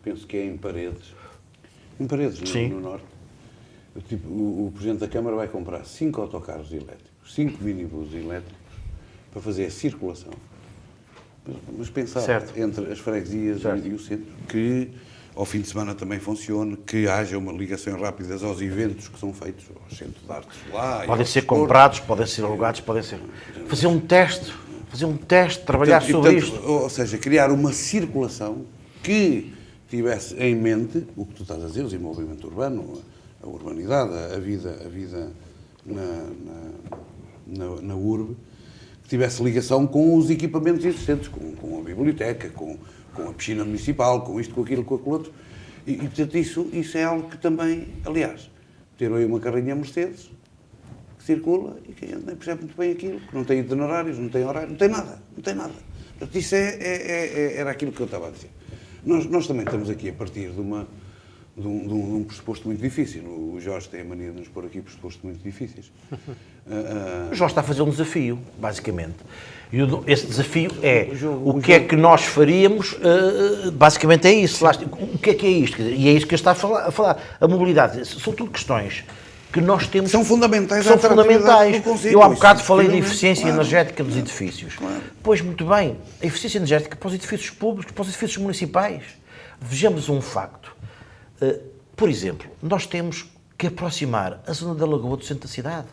[SPEAKER 2] Penso que é em Paredes no norte. O Presidente da Câmara vai comprar 5 autocarros elétricos, 5 minibus elétricos, para fazer a circulação. Mas pensar entre as freguesias e o centro, que ao fim de semana também funcione, que haja uma ligação rápida aos eventos que são feitos, aos centros de artes lá.
[SPEAKER 3] Podem ser comprados, podem ser alugados, podem ser... Fazer um teste, trabalhar sobre isto.
[SPEAKER 2] Ou seja, criar uma circulação que tivesse em mente o que tu estás a dizer, o desenvolvimento urbano, a urbanidade, a vida na urbe, que tivesse ligação com os equipamentos existentes, com a biblioteca, com a piscina municipal, com isto, com aquilo, com aquilo outro. E portanto, isso é algo que também, aliás, ter aí uma carrinha Mercedes que circula e que a gente nem percebe muito bem aquilo, que não tem itinerários, não tem horário, não tem nada. Portanto, isso era aquilo que eu estava a dizer. Nós também estamos aqui a partir de um pressuposto muito difícil. O Jorge tem a mania de nos pôr aqui pressupostos muito difíceis.
[SPEAKER 3] O Jorge está a fazer um desafio, basicamente. E esse desafio é o que é que nós faríamos, basicamente é isso. O que é isto? E é isso que eu está a falar. A mobilidade, são tudo questões que nós temos...
[SPEAKER 2] São fundamentais.
[SPEAKER 3] Eu há bocado falei de eficiência energética dos edifícios. Claro. Pois, muito bem, a eficiência energética para os edifícios públicos, para os edifícios municipais. Vejamos um facto. Por exemplo, nós temos que aproximar a zona da Lagoa do centro da cidade.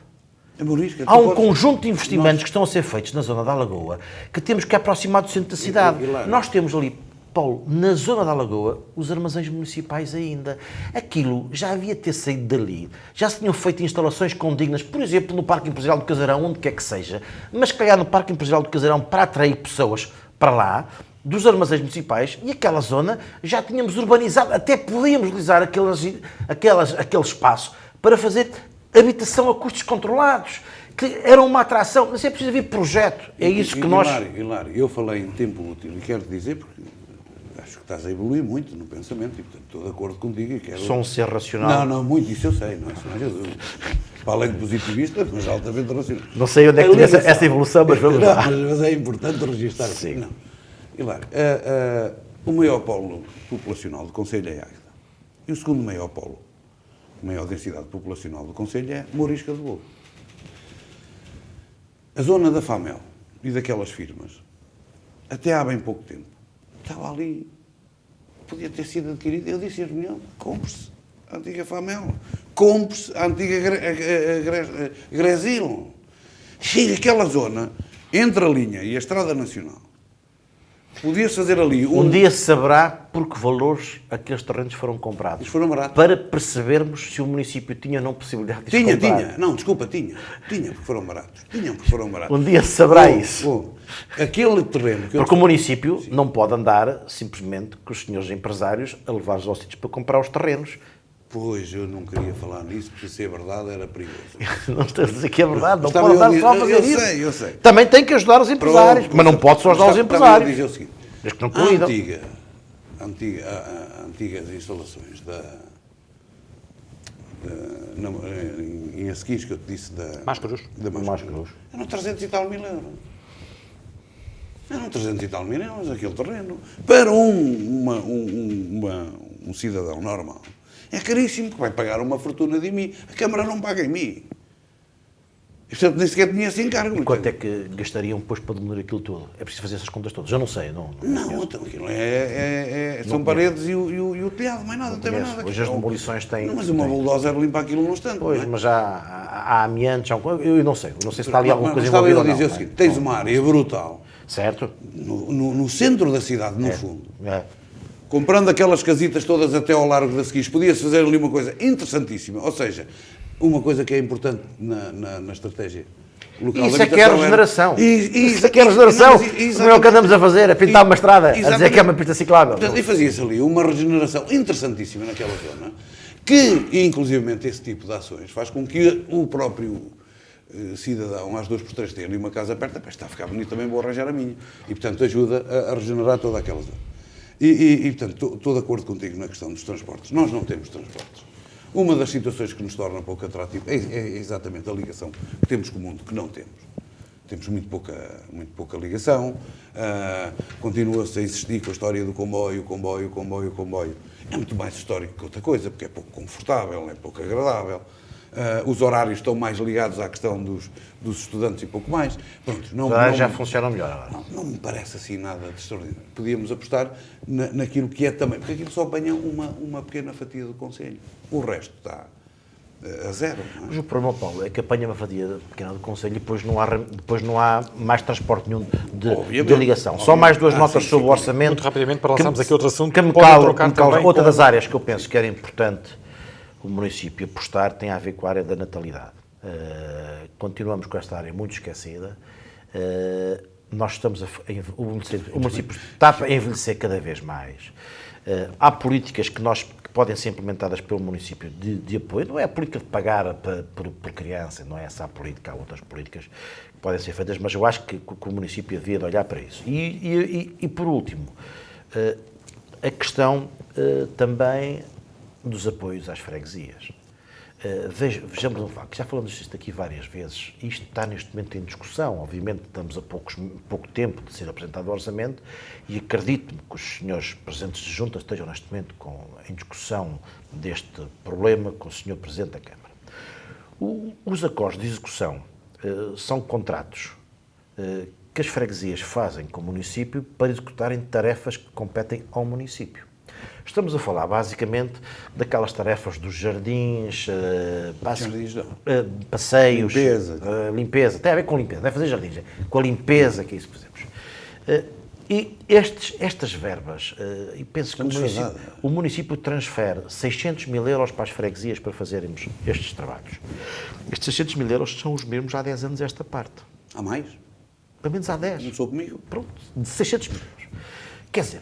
[SPEAKER 3] Há um conjunto de investimentos que estão a ser feitos na zona da Lagoa que temos que aproximar do centro da cidade. Nós temos ali, Paulo, na zona da Lagoa, os armazéns municipais ainda. Aquilo já havia de ter saído dali. Já se tinham feito instalações condignas, por exemplo, no Parque Empresarial do Casarão, onde quer que seja, mas calhar no Parque Empresarial do Casarão para atrair pessoas para lá, dos armazéns municipais, e aquela zona já tínhamos urbanizado, até podíamos utilizar aquele espaço para fazer habitação a custos controlados, que era uma atração, mas é preciso haver projeto, é isso que nós...
[SPEAKER 2] Hilário, eu falei em tempo útil e quero dizer, porque acho que estás a evoluir muito no pensamento e, portanto, estou de acordo contigo e quero...
[SPEAKER 3] Sou um ser racional.
[SPEAKER 2] Não, muito, isso eu sei, não é Jesus. Para além de positivista, mas altamente racional.
[SPEAKER 3] Não sei onde é que tem essa evolução, mas vamos lá.
[SPEAKER 2] Mas é importante registrar.
[SPEAKER 3] Sim.
[SPEAKER 2] Não. Hilário, o maior polo populacional do Concelho é Águeda. E o segundo maior polo, maior densidade populacional do Concelho é Mourisca de Bogo. A zona da Famel e daquelas firmas, até há bem pouco tempo, estava ali, podia ter sido adquirida. Eu disse em reunião, compre-se a antiga Famel, compre-se a antiga Gresil. E aquela zona, entre a linha e a Estrada Nacional, podia-se fazer ali
[SPEAKER 3] um dia se saberá por que valores aqueles terrenos foram comprados.
[SPEAKER 2] Eles foram baratos.
[SPEAKER 3] Para percebermos se o município tinha ou não possibilidade de comprar.
[SPEAKER 2] Tinha. Não, desculpa, tinha porque foram baratos.
[SPEAKER 3] Um dia se saberá isso.
[SPEAKER 2] Aquele terreno...
[SPEAKER 3] Porque o município não pode andar simplesmente com os senhores empresários a levar os sítios para comprar os terrenos.
[SPEAKER 2] Pois, eu não queria falar nisso, porque se é verdade era perigoso.
[SPEAKER 3] Não estou a dizer que é verdade, não
[SPEAKER 2] Estava
[SPEAKER 3] pode
[SPEAKER 2] eu a
[SPEAKER 3] andar só a fazer
[SPEAKER 2] dizer-
[SPEAKER 3] isso.
[SPEAKER 2] eu sei.
[SPEAKER 3] Também tem que ajudar os empresários, mas não pode só ajudar os
[SPEAKER 2] Estava eu a
[SPEAKER 3] empresários.
[SPEAKER 2] dizer o seguinte,
[SPEAKER 3] Desde que não cuidam.
[SPEAKER 2] antigas instalações em Asquis, que eu te disse da
[SPEAKER 1] Mascaros.
[SPEAKER 3] Mascaros.
[SPEAKER 2] eram 300 e tal mil euros. Eram 300 e tal mil euros aquele terreno. Para um cidadão normal é caríssimo, que vai pagar uma fortuna de mim. A Câmara não paga em mim. E, portanto, nem sequer tinha esse encargo.
[SPEAKER 3] E quanto é que gastariam depois para demolir aquilo tudo? É preciso fazer essas contas todas. Eu não sei. Não,
[SPEAKER 2] Então aquilo são paredes e o telhado, mais nada, não tem mais nada.
[SPEAKER 3] Hoje as demolições têm...
[SPEAKER 2] Não, mas uma bulldozer limpa aquilo num instante.
[SPEAKER 3] Pois,
[SPEAKER 2] não é?
[SPEAKER 3] mas há amiantes, eu não sei. Eu não sei se está ali alguma coisa
[SPEAKER 2] Estava
[SPEAKER 3] envolvida
[SPEAKER 2] eu
[SPEAKER 3] ou
[SPEAKER 2] a
[SPEAKER 3] não.
[SPEAKER 2] dizer o seguinte, tens uma área brutal,
[SPEAKER 3] Certo?
[SPEAKER 2] no centro da cidade, no fundo,
[SPEAKER 3] É.
[SPEAKER 2] comprando aquelas casitas todas até ao largo da Seguis, podia-se fazer ali uma coisa interessantíssima, ou seja, uma coisa que é importante na estratégia local.
[SPEAKER 3] Isso
[SPEAKER 2] da
[SPEAKER 3] é que é
[SPEAKER 2] habitação
[SPEAKER 3] regeneração. Isso é que é
[SPEAKER 2] não,
[SPEAKER 3] regeneração.
[SPEAKER 2] mas
[SPEAKER 3] Não é o que andamos a fazer, a pintar uma estrada, a dizer
[SPEAKER 2] Exatamente.
[SPEAKER 3] que é uma pista ciclável.
[SPEAKER 2] Portanto, e fazia-se ali uma regeneração interessantíssima naquela zona, que, inclusivamente, esse tipo de ações faz com que o próprio cidadão, às 2x3, tem ali uma casa perto, está a ficar bonito, também vou arranjar a minha. E, portanto, ajuda a regenerar toda aquela zona. Portanto, estou de acordo contigo na questão dos transportes. Nós não temos transportes. Uma das situações que nos torna pouco atrativo é exatamente a ligação que temos com o mundo, que não temos. Temos muito pouca ligação, continua-se a insistir com a história do comboio. É muito mais histórico que outra coisa, porque é pouco confortável, é pouco agradável. Os horários estão mais ligados à questão dos estudantes e pouco mais. Pronto,
[SPEAKER 3] Já funcionam melhor agora.
[SPEAKER 2] não me parece assim nada de extraordinário. Podíamos apostar naquilo que é também, porque aquilo só apanha uma pequena fatia do Conselho. O resto está a zero. Não é?
[SPEAKER 3] Mas o problema, Paulo, é que apanha uma fatia pequena do Conselho e depois não há mais transporte nenhum de ligação. Só mais duas notas sobre o orçamento.
[SPEAKER 1] Muito rapidamente, para lançarmos aqui outro assunto,
[SPEAKER 3] Que me
[SPEAKER 1] podem
[SPEAKER 3] cala,
[SPEAKER 1] trocar também
[SPEAKER 3] outra
[SPEAKER 1] com-
[SPEAKER 3] das áreas que eu penso que era importante o município apostar tem a ver com a área da natalidade. Continuamos com esta área muito esquecida. Nós estamos o município está a envelhecer cada vez mais. Há políticas que podem ser implementadas pelo município de apoio. Não é a política de pagar por criança, não é essa a política, há outras políticas que podem ser feitas, mas eu acho que o município devia de olhar para isso. E por último, a questão também dos apoios às freguesias. Vejamos um facto, já falamos disto aqui várias vezes, isto está neste momento em discussão, obviamente estamos a pouco tempo de ser apresentado o orçamento e acredito-me que os senhores presidentes de junta estejam neste momento em discussão deste problema com o senhor Presidente da Câmara. Os acordos de execução são contratos que as freguesias fazem com o município para executarem tarefas que competem ao município. Estamos a falar, basicamente, daquelas tarefas dos jardins, passeios, limpeza. Tem a ver com limpeza, não é fazer jardins, é com a limpeza, que é isso que fazemos. E estas verbas, e penso que o município transfere 600 mil euros para as freguesias para fazermos estes trabalhos. Estes 600 mil euros são os mesmos há 10 anos esta parte.
[SPEAKER 2] Há mais?
[SPEAKER 3] Pelo menos há 10.
[SPEAKER 2] Começou comigo?
[SPEAKER 3] Pronto, de 600 mil euros. Quer dizer,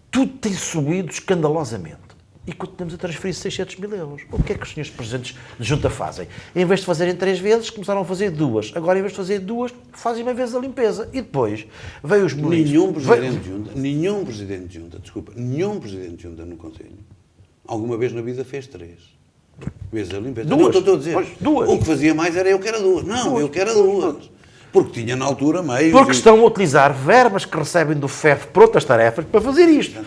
[SPEAKER 3] tudo tem subido escandalosamente. E continuamos a transferir 600 mil euros. O que é que os senhores presidentes de junta fazem? Em vez de fazerem 3 vezes, começaram a fazer 2. Agora, em vez de fazer 2, fazem uma vez a limpeza. E depois, veio os municípios...
[SPEAKER 2] Nenhum presidente de junta no Conselho, alguma vez na vida fez 3 vezes a limpeza.
[SPEAKER 3] 2.
[SPEAKER 2] Não, estou a dizer.
[SPEAKER 3] Pois, 2.
[SPEAKER 2] O que fazia mais era eu que era 2. Não, eu que era 2. Porque tinha na altura meio...
[SPEAKER 3] Porque estão a utilizar verbas que recebem do FEF por outras tarefas para fazer isto.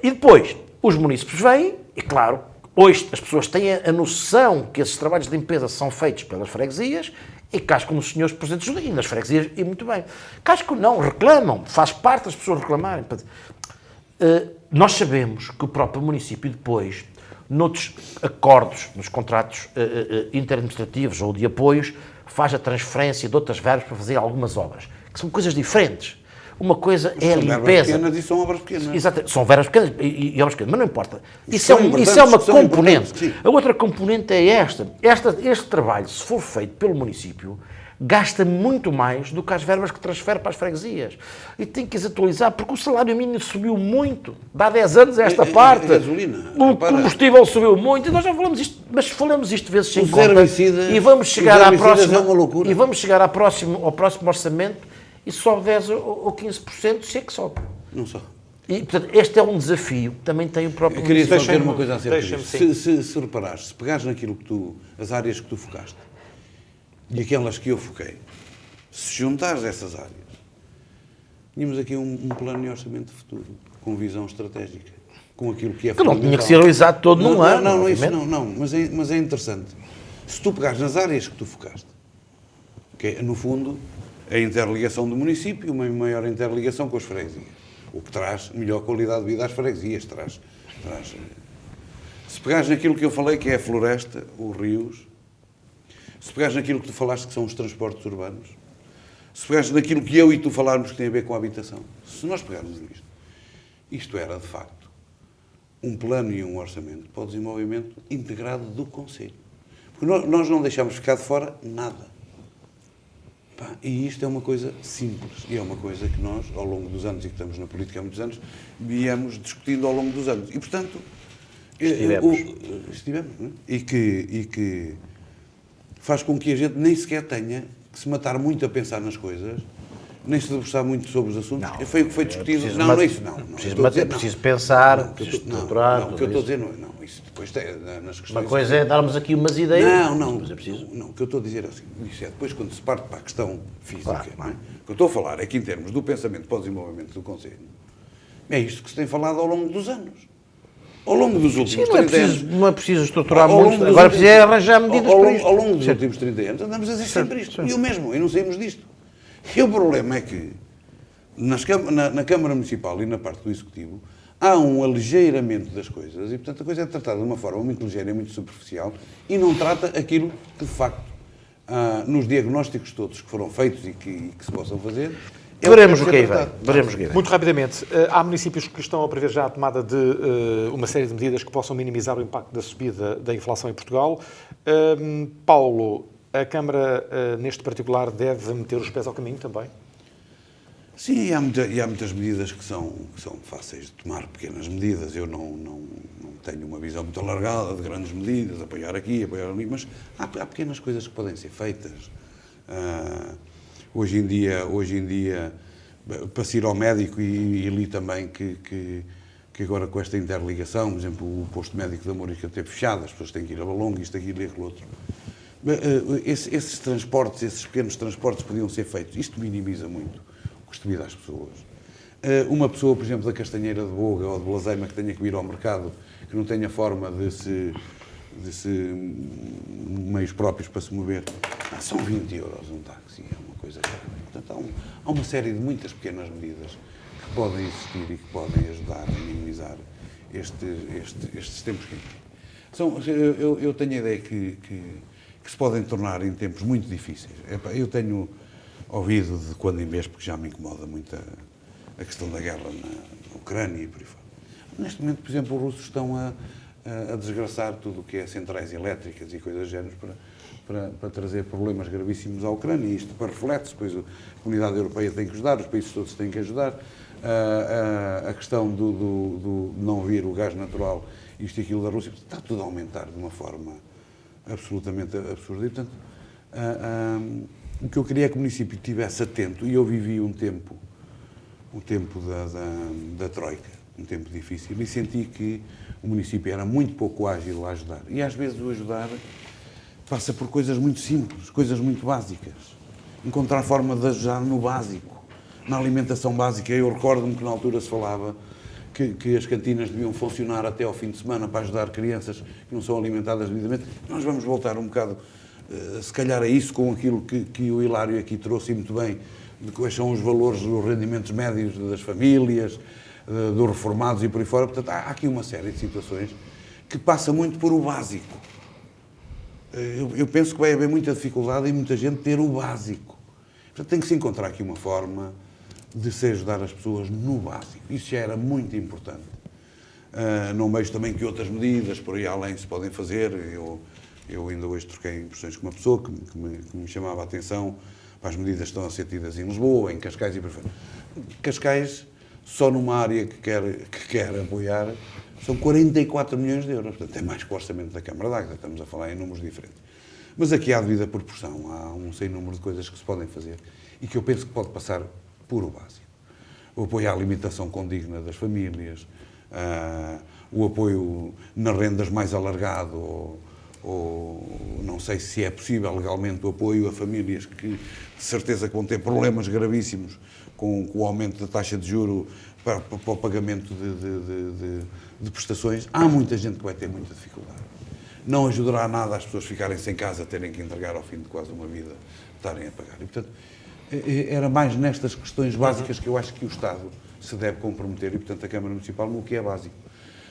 [SPEAKER 3] E depois, os municípios vêm, e claro, hoje as pessoas têm a noção que esses trabalhos de limpeza são feitos pelas freguesias, e caso como os senhores presidentes e nas freguesias, e muito bem. Caso que não, reclamam, faz parte das pessoas reclamarem. Nós sabemos que o próprio município depois, noutros acordos, nos contratos interadministrativos ou de apoios, faz a transferência de outras verbas para fazer algumas obras, que são coisas diferentes. Uma coisa é a limpeza.
[SPEAKER 2] São verbas pequenas e são obras pequenas.
[SPEAKER 3] Exatamente, são verbas pequenas e obras pequenas, mas não importa. Isso é uma componente. A outra componente é esta. Este trabalho, se for feito pelo município, gasta muito mais do que as verbas que transfere para as freguesias. E tem que as atualizar, porque o salário mínimo subiu muito. Dá 10 anos a esta parte.
[SPEAKER 2] Gasolina.
[SPEAKER 3] O combustível subiu muito. E nós já falamos isto, mas falamos isto vezes sem conta.
[SPEAKER 2] Herbicidas,
[SPEAKER 3] E vamos chegar à próxima,
[SPEAKER 2] é uma loucura.
[SPEAKER 3] e vamos chegar ao próximo orçamento e sobe 10 ou 15%, se é que sobe.
[SPEAKER 2] Não só.
[SPEAKER 3] E, portanto, este é um desafio que também tem o próprio...
[SPEAKER 2] Eu queria só
[SPEAKER 3] Ministério.
[SPEAKER 2] ter uma coisa a acerca
[SPEAKER 1] Deixa-me,
[SPEAKER 2] disso. Se reparares, se pegares naquilo que as áreas que tu focaste e aquelas que eu foquei, se juntares essas áreas, tínhamos aqui um plano de orçamento de futuro, com visão estratégica, com aquilo que é
[SPEAKER 3] Que não
[SPEAKER 2] fundamental.
[SPEAKER 3] tinha que ser realizado todo num ano.
[SPEAKER 2] Não, isso
[SPEAKER 3] obviamente.
[SPEAKER 2] não, mas é interessante. Se tu pegares nas áreas que tu focaste, que é, no fundo, a interligação do município, uma maior interligação com as freguesias, o que traz melhor qualidade de vida às freguesias, traz. Se pegares naquilo que eu falei, que é a floresta, os rios, se pegares naquilo que tu falaste, que são os transportes urbanos, se pegares naquilo que eu e tu falarmos que tem a ver com a habitação, se nós pegarmos nisto, isto era, de facto, um plano e um orçamento para o desenvolvimento integrado do Conselho. Porque nós não deixamos ficar de fora nada. E isto é uma coisa simples, e é uma coisa que nós, ao longo dos anos, e que estamos na política há muitos anos, viemos discutindo ao longo dos anos. E, portanto, estivemos, não é? E que faz com que a gente nem sequer tenha que se matar muito a pensar nas coisas, nem se debruçar muito sobre os assuntos. Foi o que foi discutido. Não é isso, não.
[SPEAKER 3] Preciso pensar, preciso estruturar.
[SPEAKER 2] Não, o que eu estou a dizer não. Isso depois nas questões...
[SPEAKER 3] Uma coisa é darmos aqui umas ideias.
[SPEAKER 2] Não,
[SPEAKER 3] mas é preciso.
[SPEAKER 2] não. O que eu estou a dizer é assim, isso é depois quando se parte para a questão física.
[SPEAKER 3] Claro.
[SPEAKER 2] Não é? O que eu estou a falar é que em termos do pensamento para o desenvolvimento do Conselho, é isto que se tem falado ao longo dos anos. Ao longo dos últimos 30 anos.
[SPEAKER 3] Não é preciso estruturar muito. Agora precisa é arranjar medidas para isto.
[SPEAKER 2] Ao longo dos últimos 30 anos andamos a dizer sempre isto. E o mesmo, e não saímos disto. E o problema é que na Câmara Municipal e na parte do Executivo há um aligeiramento das coisas e, portanto, a coisa é tratada de uma forma muito ligeira e muito superficial e não trata aquilo que, de facto, nos diagnósticos todos que foram feitos e que se possam fazer...
[SPEAKER 3] Veremos o que aí vem.
[SPEAKER 1] Muito rapidamente, há municípios que estão a prever já a tomada de uma série de medidas que possam minimizar o impacto da subida da inflação em Portugal. Paulo, a Câmara, neste particular, deve meter os pés ao caminho também?
[SPEAKER 2] Sim, há muitas medidas que são fáceis de tomar, pequenas medidas. Eu não tenho uma visão muito alargada de grandes medidas, apoiar aqui, apoiar ali, mas há pequenas coisas que podem ser feitas. Hoje em dia, para se ir ao médico, e li também que agora com esta interligação, por exemplo, o posto médico da Mourica teve fechado, as pessoas têm que ir a Valongo, isto, aquilo e aquilo outro. Esses transportes, esses pequenos transportes podiam ser feitos. Isto minimiza muito o custo de vida às pessoas. Uma pessoa, por exemplo, da Castanheira de Boga ou de Belaseima que tenha que ir ao mercado, que não tenha forma de se meios próprios para se mover, são 20 euros um táxi, é uma coisa cara. Portanto, há uma série de muitas pequenas medidas que podem existir e que podem ajudar a minimizar estes tempos que eu tenho a ideia que se podem tornar em tempos muito difíceis. Eu tenho ouvido de quando em vez, porque já me incomoda muito a questão da guerra na Ucrânia e por aí fora. Neste momento, por exemplo, os russos estão a desgraçar tudo o que é centrais elétricas e coisas do género para trazer problemas gravíssimos à Ucrânia. E isto depois reflete-se, depois a comunidade europeia tem que ajudar, os países todos têm que ajudar. A questão do não vir o gás natural, isto e aquilo da Rússia, está tudo a aumentar de uma forma absolutamente absurda. E, portanto, o que eu queria é que o município estivesse atento, e eu vivi um tempo da Troika, um tempo difícil, e senti que o município era muito pouco ágil a ajudar. E às vezes o ajudar passa por coisas muito simples, coisas muito básicas. Encontrar forma de ajudar no básico, na alimentação básica. Eu recordo-me que na altura se falava que as cantinas deviam funcionar até ao fim de semana para ajudar crianças que não são alimentadas devidamente. Nós vamos voltar um bocado, se calhar, a isso com aquilo que o Hilário aqui trouxe muito bem, de quais são os valores dos rendimentos médios das famílias, dos reformados e por aí fora. Portanto, há aqui uma série de situações que passa muito por o básico. Eu penso que vai haver muita dificuldade em muita gente ter o básico. Portanto, tem que se encontrar aqui uma forma de se ajudar as pessoas no básico. Isso já era muito importante. Não vejo também que outras medidas por aí além se podem fazer. Eu Eu ainda hoje troquei impressões com uma pessoa que me chamava a atenção para as medidas que estão a ser tidas em Lisboa, em Cascais e por aí fora. Cascais, só numa área que quer apoiar, são 44 milhões de euros. Portanto, é mais que o orçamento da Câmara de Águeda. Estamos a falar em números diferentes. Mas aqui há devida proporção. Há um sem número de coisas que se podem fazer e que eu penso que pode passar por o básico. O apoio à alimentação condigna das famílias, o apoio nas rendas mais alargado, ou não sei se é possível legalmente o apoio a famílias que de certeza que vão ter problemas gravíssimos com o aumento da taxa de juro para o pagamento de prestações. Há muita gente que vai ter muita dificuldade. Não ajudará nada as pessoas ficarem sem casa, terem que entregar ao fim de quase uma vida, estarem a pagar. E, portanto, era mais nestas questões básicas que eu acho que o Estado se deve comprometer e, portanto, a Câmara Municipal no que é básico.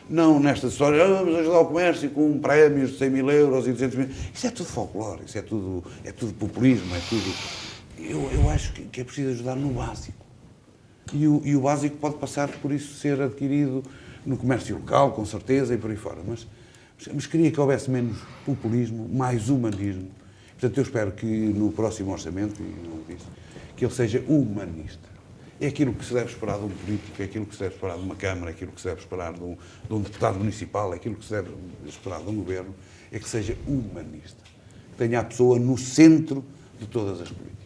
[SPEAKER 2] Não nesta história, vamos ajudar o comércio com prémios de 100 mil euros e 200 mil. Isso é tudo folclore, isso é tudo populismo, é tudo... Eu acho que é preciso ajudar no básico. E o básico pode passar por isso ser adquirido no comércio local, com certeza, e por aí fora. Mas queria que houvesse menos populismo, mais humanismo. Portanto, eu espero que no próximo orçamento, e não disse, que ele seja humanista. É aquilo que se deve esperar de um político, é aquilo que se deve esperar de uma Câmara, é aquilo que se deve esperar de um deputado municipal, é aquilo que se deve esperar de um governo, é que seja humanista. Que tenha a pessoa no centro de todas as políticas.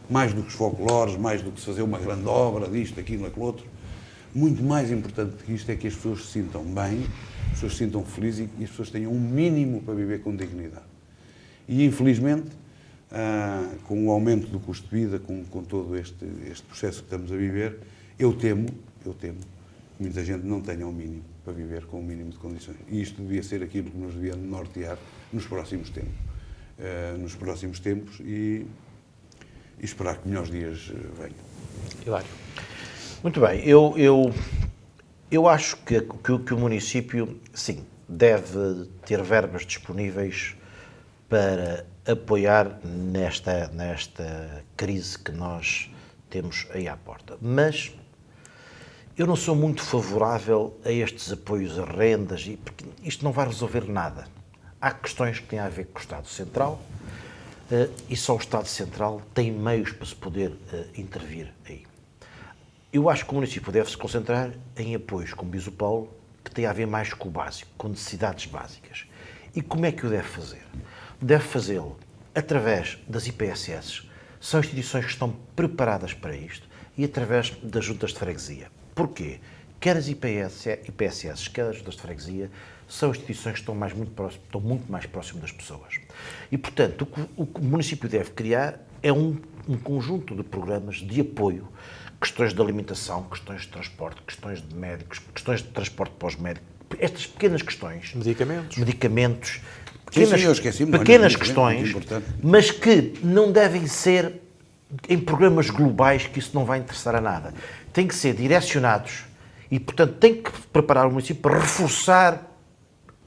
[SPEAKER 2] Mais do que os folclores, mais do que se fazer uma grande obra, disto, aquilo, aquilo outro. Muito mais importante que isto é que as pessoas se sintam bem, as pessoas se sintam felizes e as pessoas tenham um mínimo para viver com dignidade. E, infelizmente, com o aumento do custo de vida, com todo este processo que estamos a viver, eu temo que muita gente não tenha o mínimo para viver com o mínimo de condições. E isto devia ser aquilo que nos devia nortear nos próximos tempos. E esperar que melhores dias venham.
[SPEAKER 3] Hilário. Muito bem. Eu acho que o município, sim, deve ter verbas disponíveis para apoiar nesta crise que nós temos aí à porta. Mas eu não sou muito favorável a estes apoios a rendas, porque isto não vai resolver nada. Há questões que têm a ver com o Estado Central e só o Estado Central tem meios para se poder intervir aí. Eu acho que o município deve se concentrar em apoios, como diz o Paulo, que tem a ver mais com o básico, com necessidades básicas. E como é que o deve fazer? Deve fazê-lo através das IPSS, são instituições que estão preparadas para isto, e através das juntas de freguesia. Porquê? Quer as IPSS, quer as juntas de freguesia, são instituições que estão muito mais próximas das pessoas. E, portanto, o que o município deve criar é um conjunto de programas de apoio, questões de alimentação, questões de transporte, questões de médicos, questões de transporte pós-médico, estas pequenas questões. Medicamentos. Pequenas questões, mas que não devem ser em programas globais, que isso não vai interessar a nada. Tem que ser direcionados e, portanto, tem que preparar o município para reforçar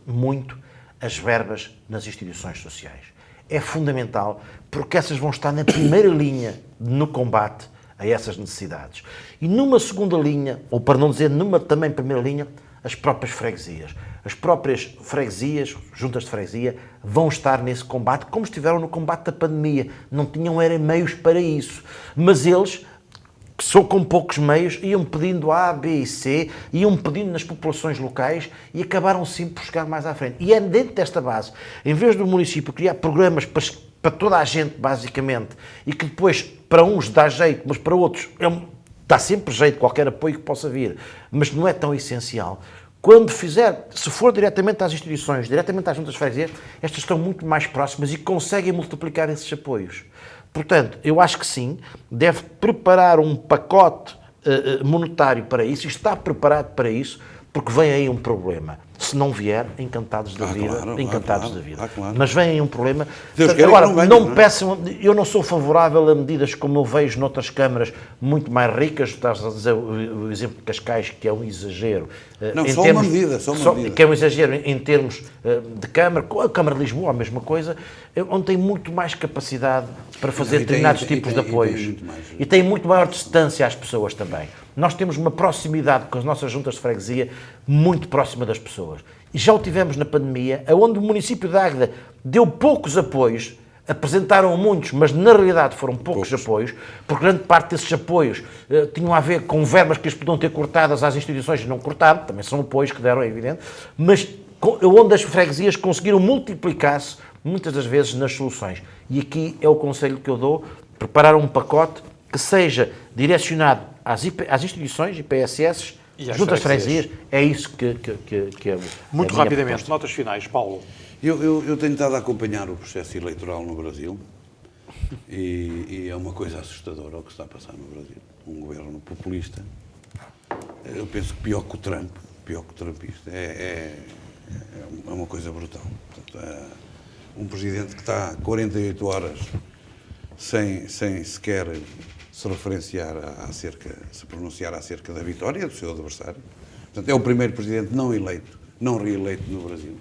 [SPEAKER 3] muito as verbas nas instituições sociais. É fundamental, porque essas vão estar na primeira linha no combate a essas necessidades. E numa segunda linha, ou para não dizer numa também primeira linha, as próprias freguesias. As próprias freguesias, juntas de freguesia, vão estar nesse combate, como estiveram no combate da pandemia. Não tinham meios para isso. Mas eles, que são com poucos meios, iam pedindo A, B e C, iam pedindo nas populações locais e acabaram sim por chegar mais à frente. E é dentro desta base, em vez do município criar programas para toda a gente, basicamente, e que depois para uns dá jeito, mas para outros dá sempre jeito, qualquer apoio que possa vir, mas não é tão essencial. Quando fizer, se for diretamente às instituições, diretamente às juntas de freguesia, estas estão muito mais próximas e conseguem multiplicar esses apoios. Portanto, eu acho que sim, deve preparar um pacote monetário para isso, e está preparado para isso, porque vem aí um problema. Se não vier, encantados da vida,
[SPEAKER 2] Claro.
[SPEAKER 3] Mas vem aí um problema.
[SPEAKER 2] Deus
[SPEAKER 3] Agora,
[SPEAKER 2] não venha,
[SPEAKER 3] não peçam, eu não sou favorável a medidas como eu vejo noutras câmaras muito mais ricas. Estás a dizer o exemplo de Cascais, que é um exagero.
[SPEAKER 2] Não, só uma medida.
[SPEAKER 3] Que é um exagero em termos de Câmara. A Câmara de Lisboa, a mesma coisa, onde tem muito mais capacidade para fazer determinados tipos de apoios. E tem muito maior distância às pessoas também. nós temos uma proximidade com as nossas juntas de freguesia muito próxima das pessoas. E já o tivemos na pandemia, onde o município de Águeda deu poucos apoios, apresentaram muitos, mas na realidade foram poucos apoios, porque grande parte desses apoios tinham a ver com verbas que eles podiam ter cortadas às instituições e não cortaram, também são apoios que deram, é evidente, mas onde as freguesias conseguiram multiplicar-se muitas das vezes nas soluções. E aqui é o conselho que eu dou, preparar um pacote que seja direcionado às instituições e PSS,
[SPEAKER 1] E às
[SPEAKER 3] juntas de
[SPEAKER 1] freguesias.
[SPEAKER 3] freguesias, é isso que é
[SPEAKER 1] Muito
[SPEAKER 3] a minha
[SPEAKER 1] rapidamente,
[SPEAKER 3] proposta.
[SPEAKER 1] notas finais, Paulo.
[SPEAKER 2] Eu tenho estado a acompanhar o processo eleitoral no Brasil e é uma coisa assustadora o que está a passar no Brasil. Um governo populista, eu penso que pior que o Trump, pior que o trumpista, é uma coisa brutal. Portanto, é um presidente que está 48 horas sem sequer se referenciar se pronunciar acerca da vitória do seu adversário. Portanto, é o primeiro presidente não eleito, não reeleito no Brasil.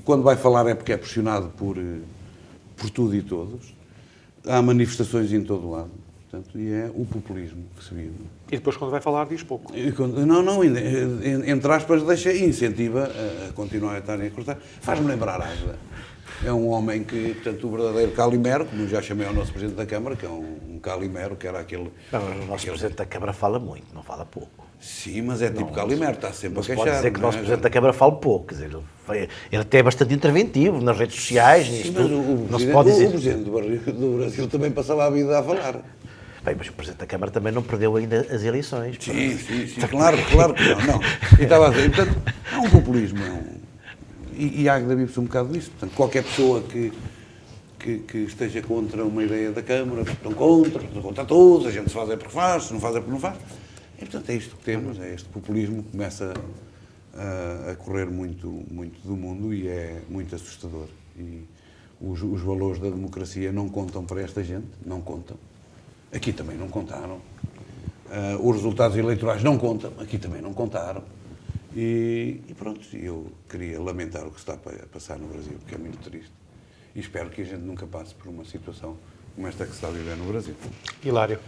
[SPEAKER 2] Quando vai falar é porque é pressionado por tudo e todos. Há manifestações em todo o lado. Portanto, e é o populismo que se vive.
[SPEAKER 1] E depois, quando vai falar, diz pouco.
[SPEAKER 2] Entre aspas, incentiva a continuar a estar a cortar. Faz-me lembrar Águeda. É um homem que, portanto, o verdadeiro Calimero, como já chamei ao nosso Presidente da Câmara, que é um Calimero, que era aquele...
[SPEAKER 3] O nosso Presidente da Câmara fala muito, não fala pouco.
[SPEAKER 2] Sim, mas é tipo Calimero, está sempre a
[SPEAKER 3] Não se
[SPEAKER 2] queixar.
[SPEAKER 3] pode dizer que o
[SPEAKER 2] não é?
[SPEAKER 3] nosso Presidente da Câmara fala pouco, quer dizer, ele até é bastante interventivo nas redes sociais,
[SPEAKER 2] Sim,
[SPEAKER 3] nisto
[SPEAKER 2] mas
[SPEAKER 3] tudo. Não se pode
[SPEAKER 2] o
[SPEAKER 3] dizer.
[SPEAKER 2] Presidente do Brasil também passava a vida a falar.
[SPEAKER 3] Bem, mas o Presidente da Câmara também não perdeu ainda as eleições.
[SPEAKER 2] Sim, claro que não. E estava a dizer, portanto, há um populismo, e a Águeda vive-se um bocado disso. Portanto, qualquer pessoa que esteja contra uma ideia da Câmara, estão contra todos, a gente se faz é porque faz, se não faz é porque não faz. E, portanto, é isto que temos, é este populismo que começa a correr muito do mundo e é muito assustador. E os valores da democracia não contam para esta gente, não contam. Aqui também não contaram. Os resultados eleitorais não contam, aqui também não contaram. E pronto, eu queria lamentar o que está a passar no Brasil, porque é muito triste. E espero que a gente nunca passe por uma situação como esta que se está a viver no Brasil.
[SPEAKER 1] Hilário.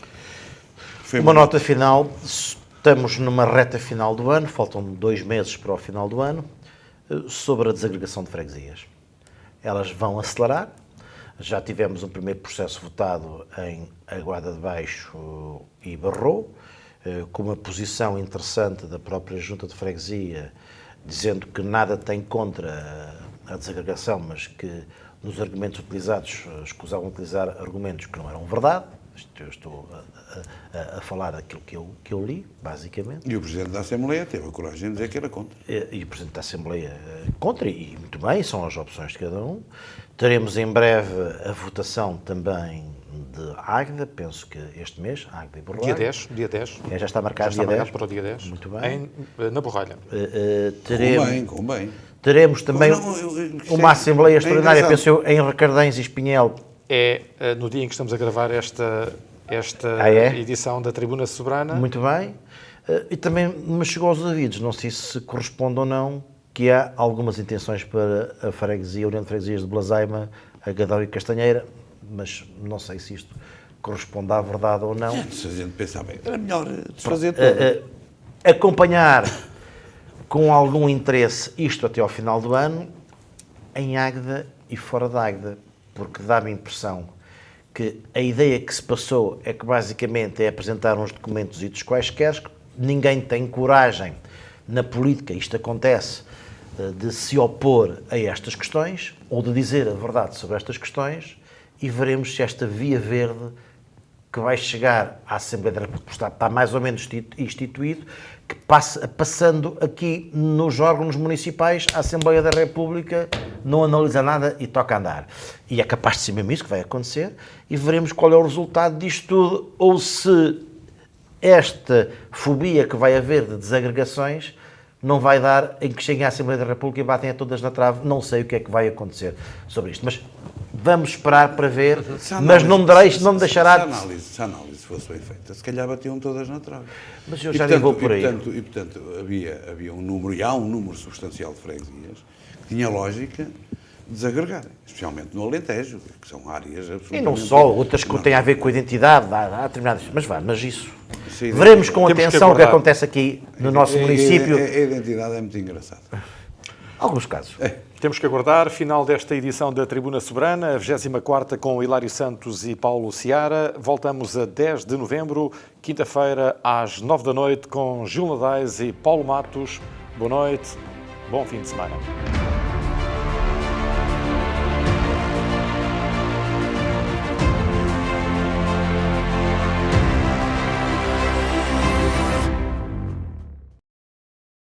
[SPEAKER 3] Uma nota final, estamos numa reta final do ano, faltam 2 meses para o final do ano, sobre a desagregação de freguesias. Elas vão acelerar, já tivemos um primeiro processo votado em Aguada de Baixo e Barrow, com uma posição interessante da própria Junta de Freguesia, dizendo que nada tem contra a desagregação, mas que nos argumentos utilizados escusavam utilizar argumentos que não eram verdade. Eu estou a falar aquilo que eu li, basicamente.
[SPEAKER 2] E o Presidente da Assembleia teve a coragem de dizer que era contra.
[SPEAKER 3] E o Presidente da Assembleia contra, e muito bem, são as opções de cada um. Teremos em breve a votação também de Águeda, penso que este mês, Águeda e Borralha.
[SPEAKER 1] Dia 10.
[SPEAKER 3] Já está marcado
[SPEAKER 1] Já está
[SPEAKER 3] dia
[SPEAKER 1] marcado
[SPEAKER 3] 10.
[SPEAKER 1] para o dia 10.
[SPEAKER 3] Muito bem.
[SPEAKER 1] Na Borralha.
[SPEAKER 2] Convém.
[SPEAKER 3] Teremos também uma Assembleia Extraordinária, penso eu, em Recardães e Espinhel.
[SPEAKER 1] É no dia em que estamos a gravar esta edição da Tribuna Soberana.
[SPEAKER 3] Muito bem. E também me chegou aos ouvidos, não sei se corresponde ou não, que há algumas intenções para a freguesia, a União de Freguesias de Blasaima, Agadão e Castanheira, mas não sei se isto corresponde à verdade ou não.
[SPEAKER 2] Se a gente pensar bem, era melhor desfazer tudo.
[SPEAKER 3] Acompanhar com algum interesse isto até ao final do ano, em Águeda e fora de Águeda, porque dá-me a impressão que a ideia que se passou é que basicamente é apresentar uns documentos e dos quaisquer, que ninguém tem coragem na política, isto acontece, de se opor a estas questões ou de dizer a verdade sobre estas questões, e veremos se esta via verde que vai chegar à Assembleia da República, está mais ou menos instituído, que passando aqui nos órgãos municipais, a Assembleia da República não analisa nada e toca a andar. E é capaz de ser mesmo isso que vai acontecer, e veremos qual é o resultado disto tudo, ou se esta fobia que vai haver de desagregações não vai dar em que cheguem à Assembleia da República e batem a todas na trave. Não sei o que é que vai acontecer sobre isto, mas vamos esperar para ver, mas não me deixará...
[SPEAKER 2] Se a análise fosse bem feita, se calhar batiam todas na trave.
[SPEAKER 3] Mas eu já digo por aí.
[SPEAKER 2] E, portanto, havia um número, e há um número substancial de freguesias que tinha lógica desagregarem, especialmente no Alentejo, que são áreas absolutamente...
[SPEAKER 3] E não só, outras que têm a ver com a identidade, há determinadas... Mas isso
[SPEAKER 2] Sim,
[SPEAKER 3] Veremos com
[SPEAKER 1] temos que
[SPEAKER 3] atenção o que
[SPEAKER 1] aguardar.
[SPEAKER 3] acontece aqui no nosso município.
[SPEAKER 2] A identidade é muito engraçada.
[SPEAKER 3] Alguns casos.
[SPEAKER 1] Temos que aguardar. Final desta edição da Tribuna Soberana, a 24ª com Hilário Santos e Paulo Seara. Voltamos a 10 de novembro, quinta-feira, às 9 da noite, com Gil Nadais e Paulo Matos. Boa noite, bom fim de semana.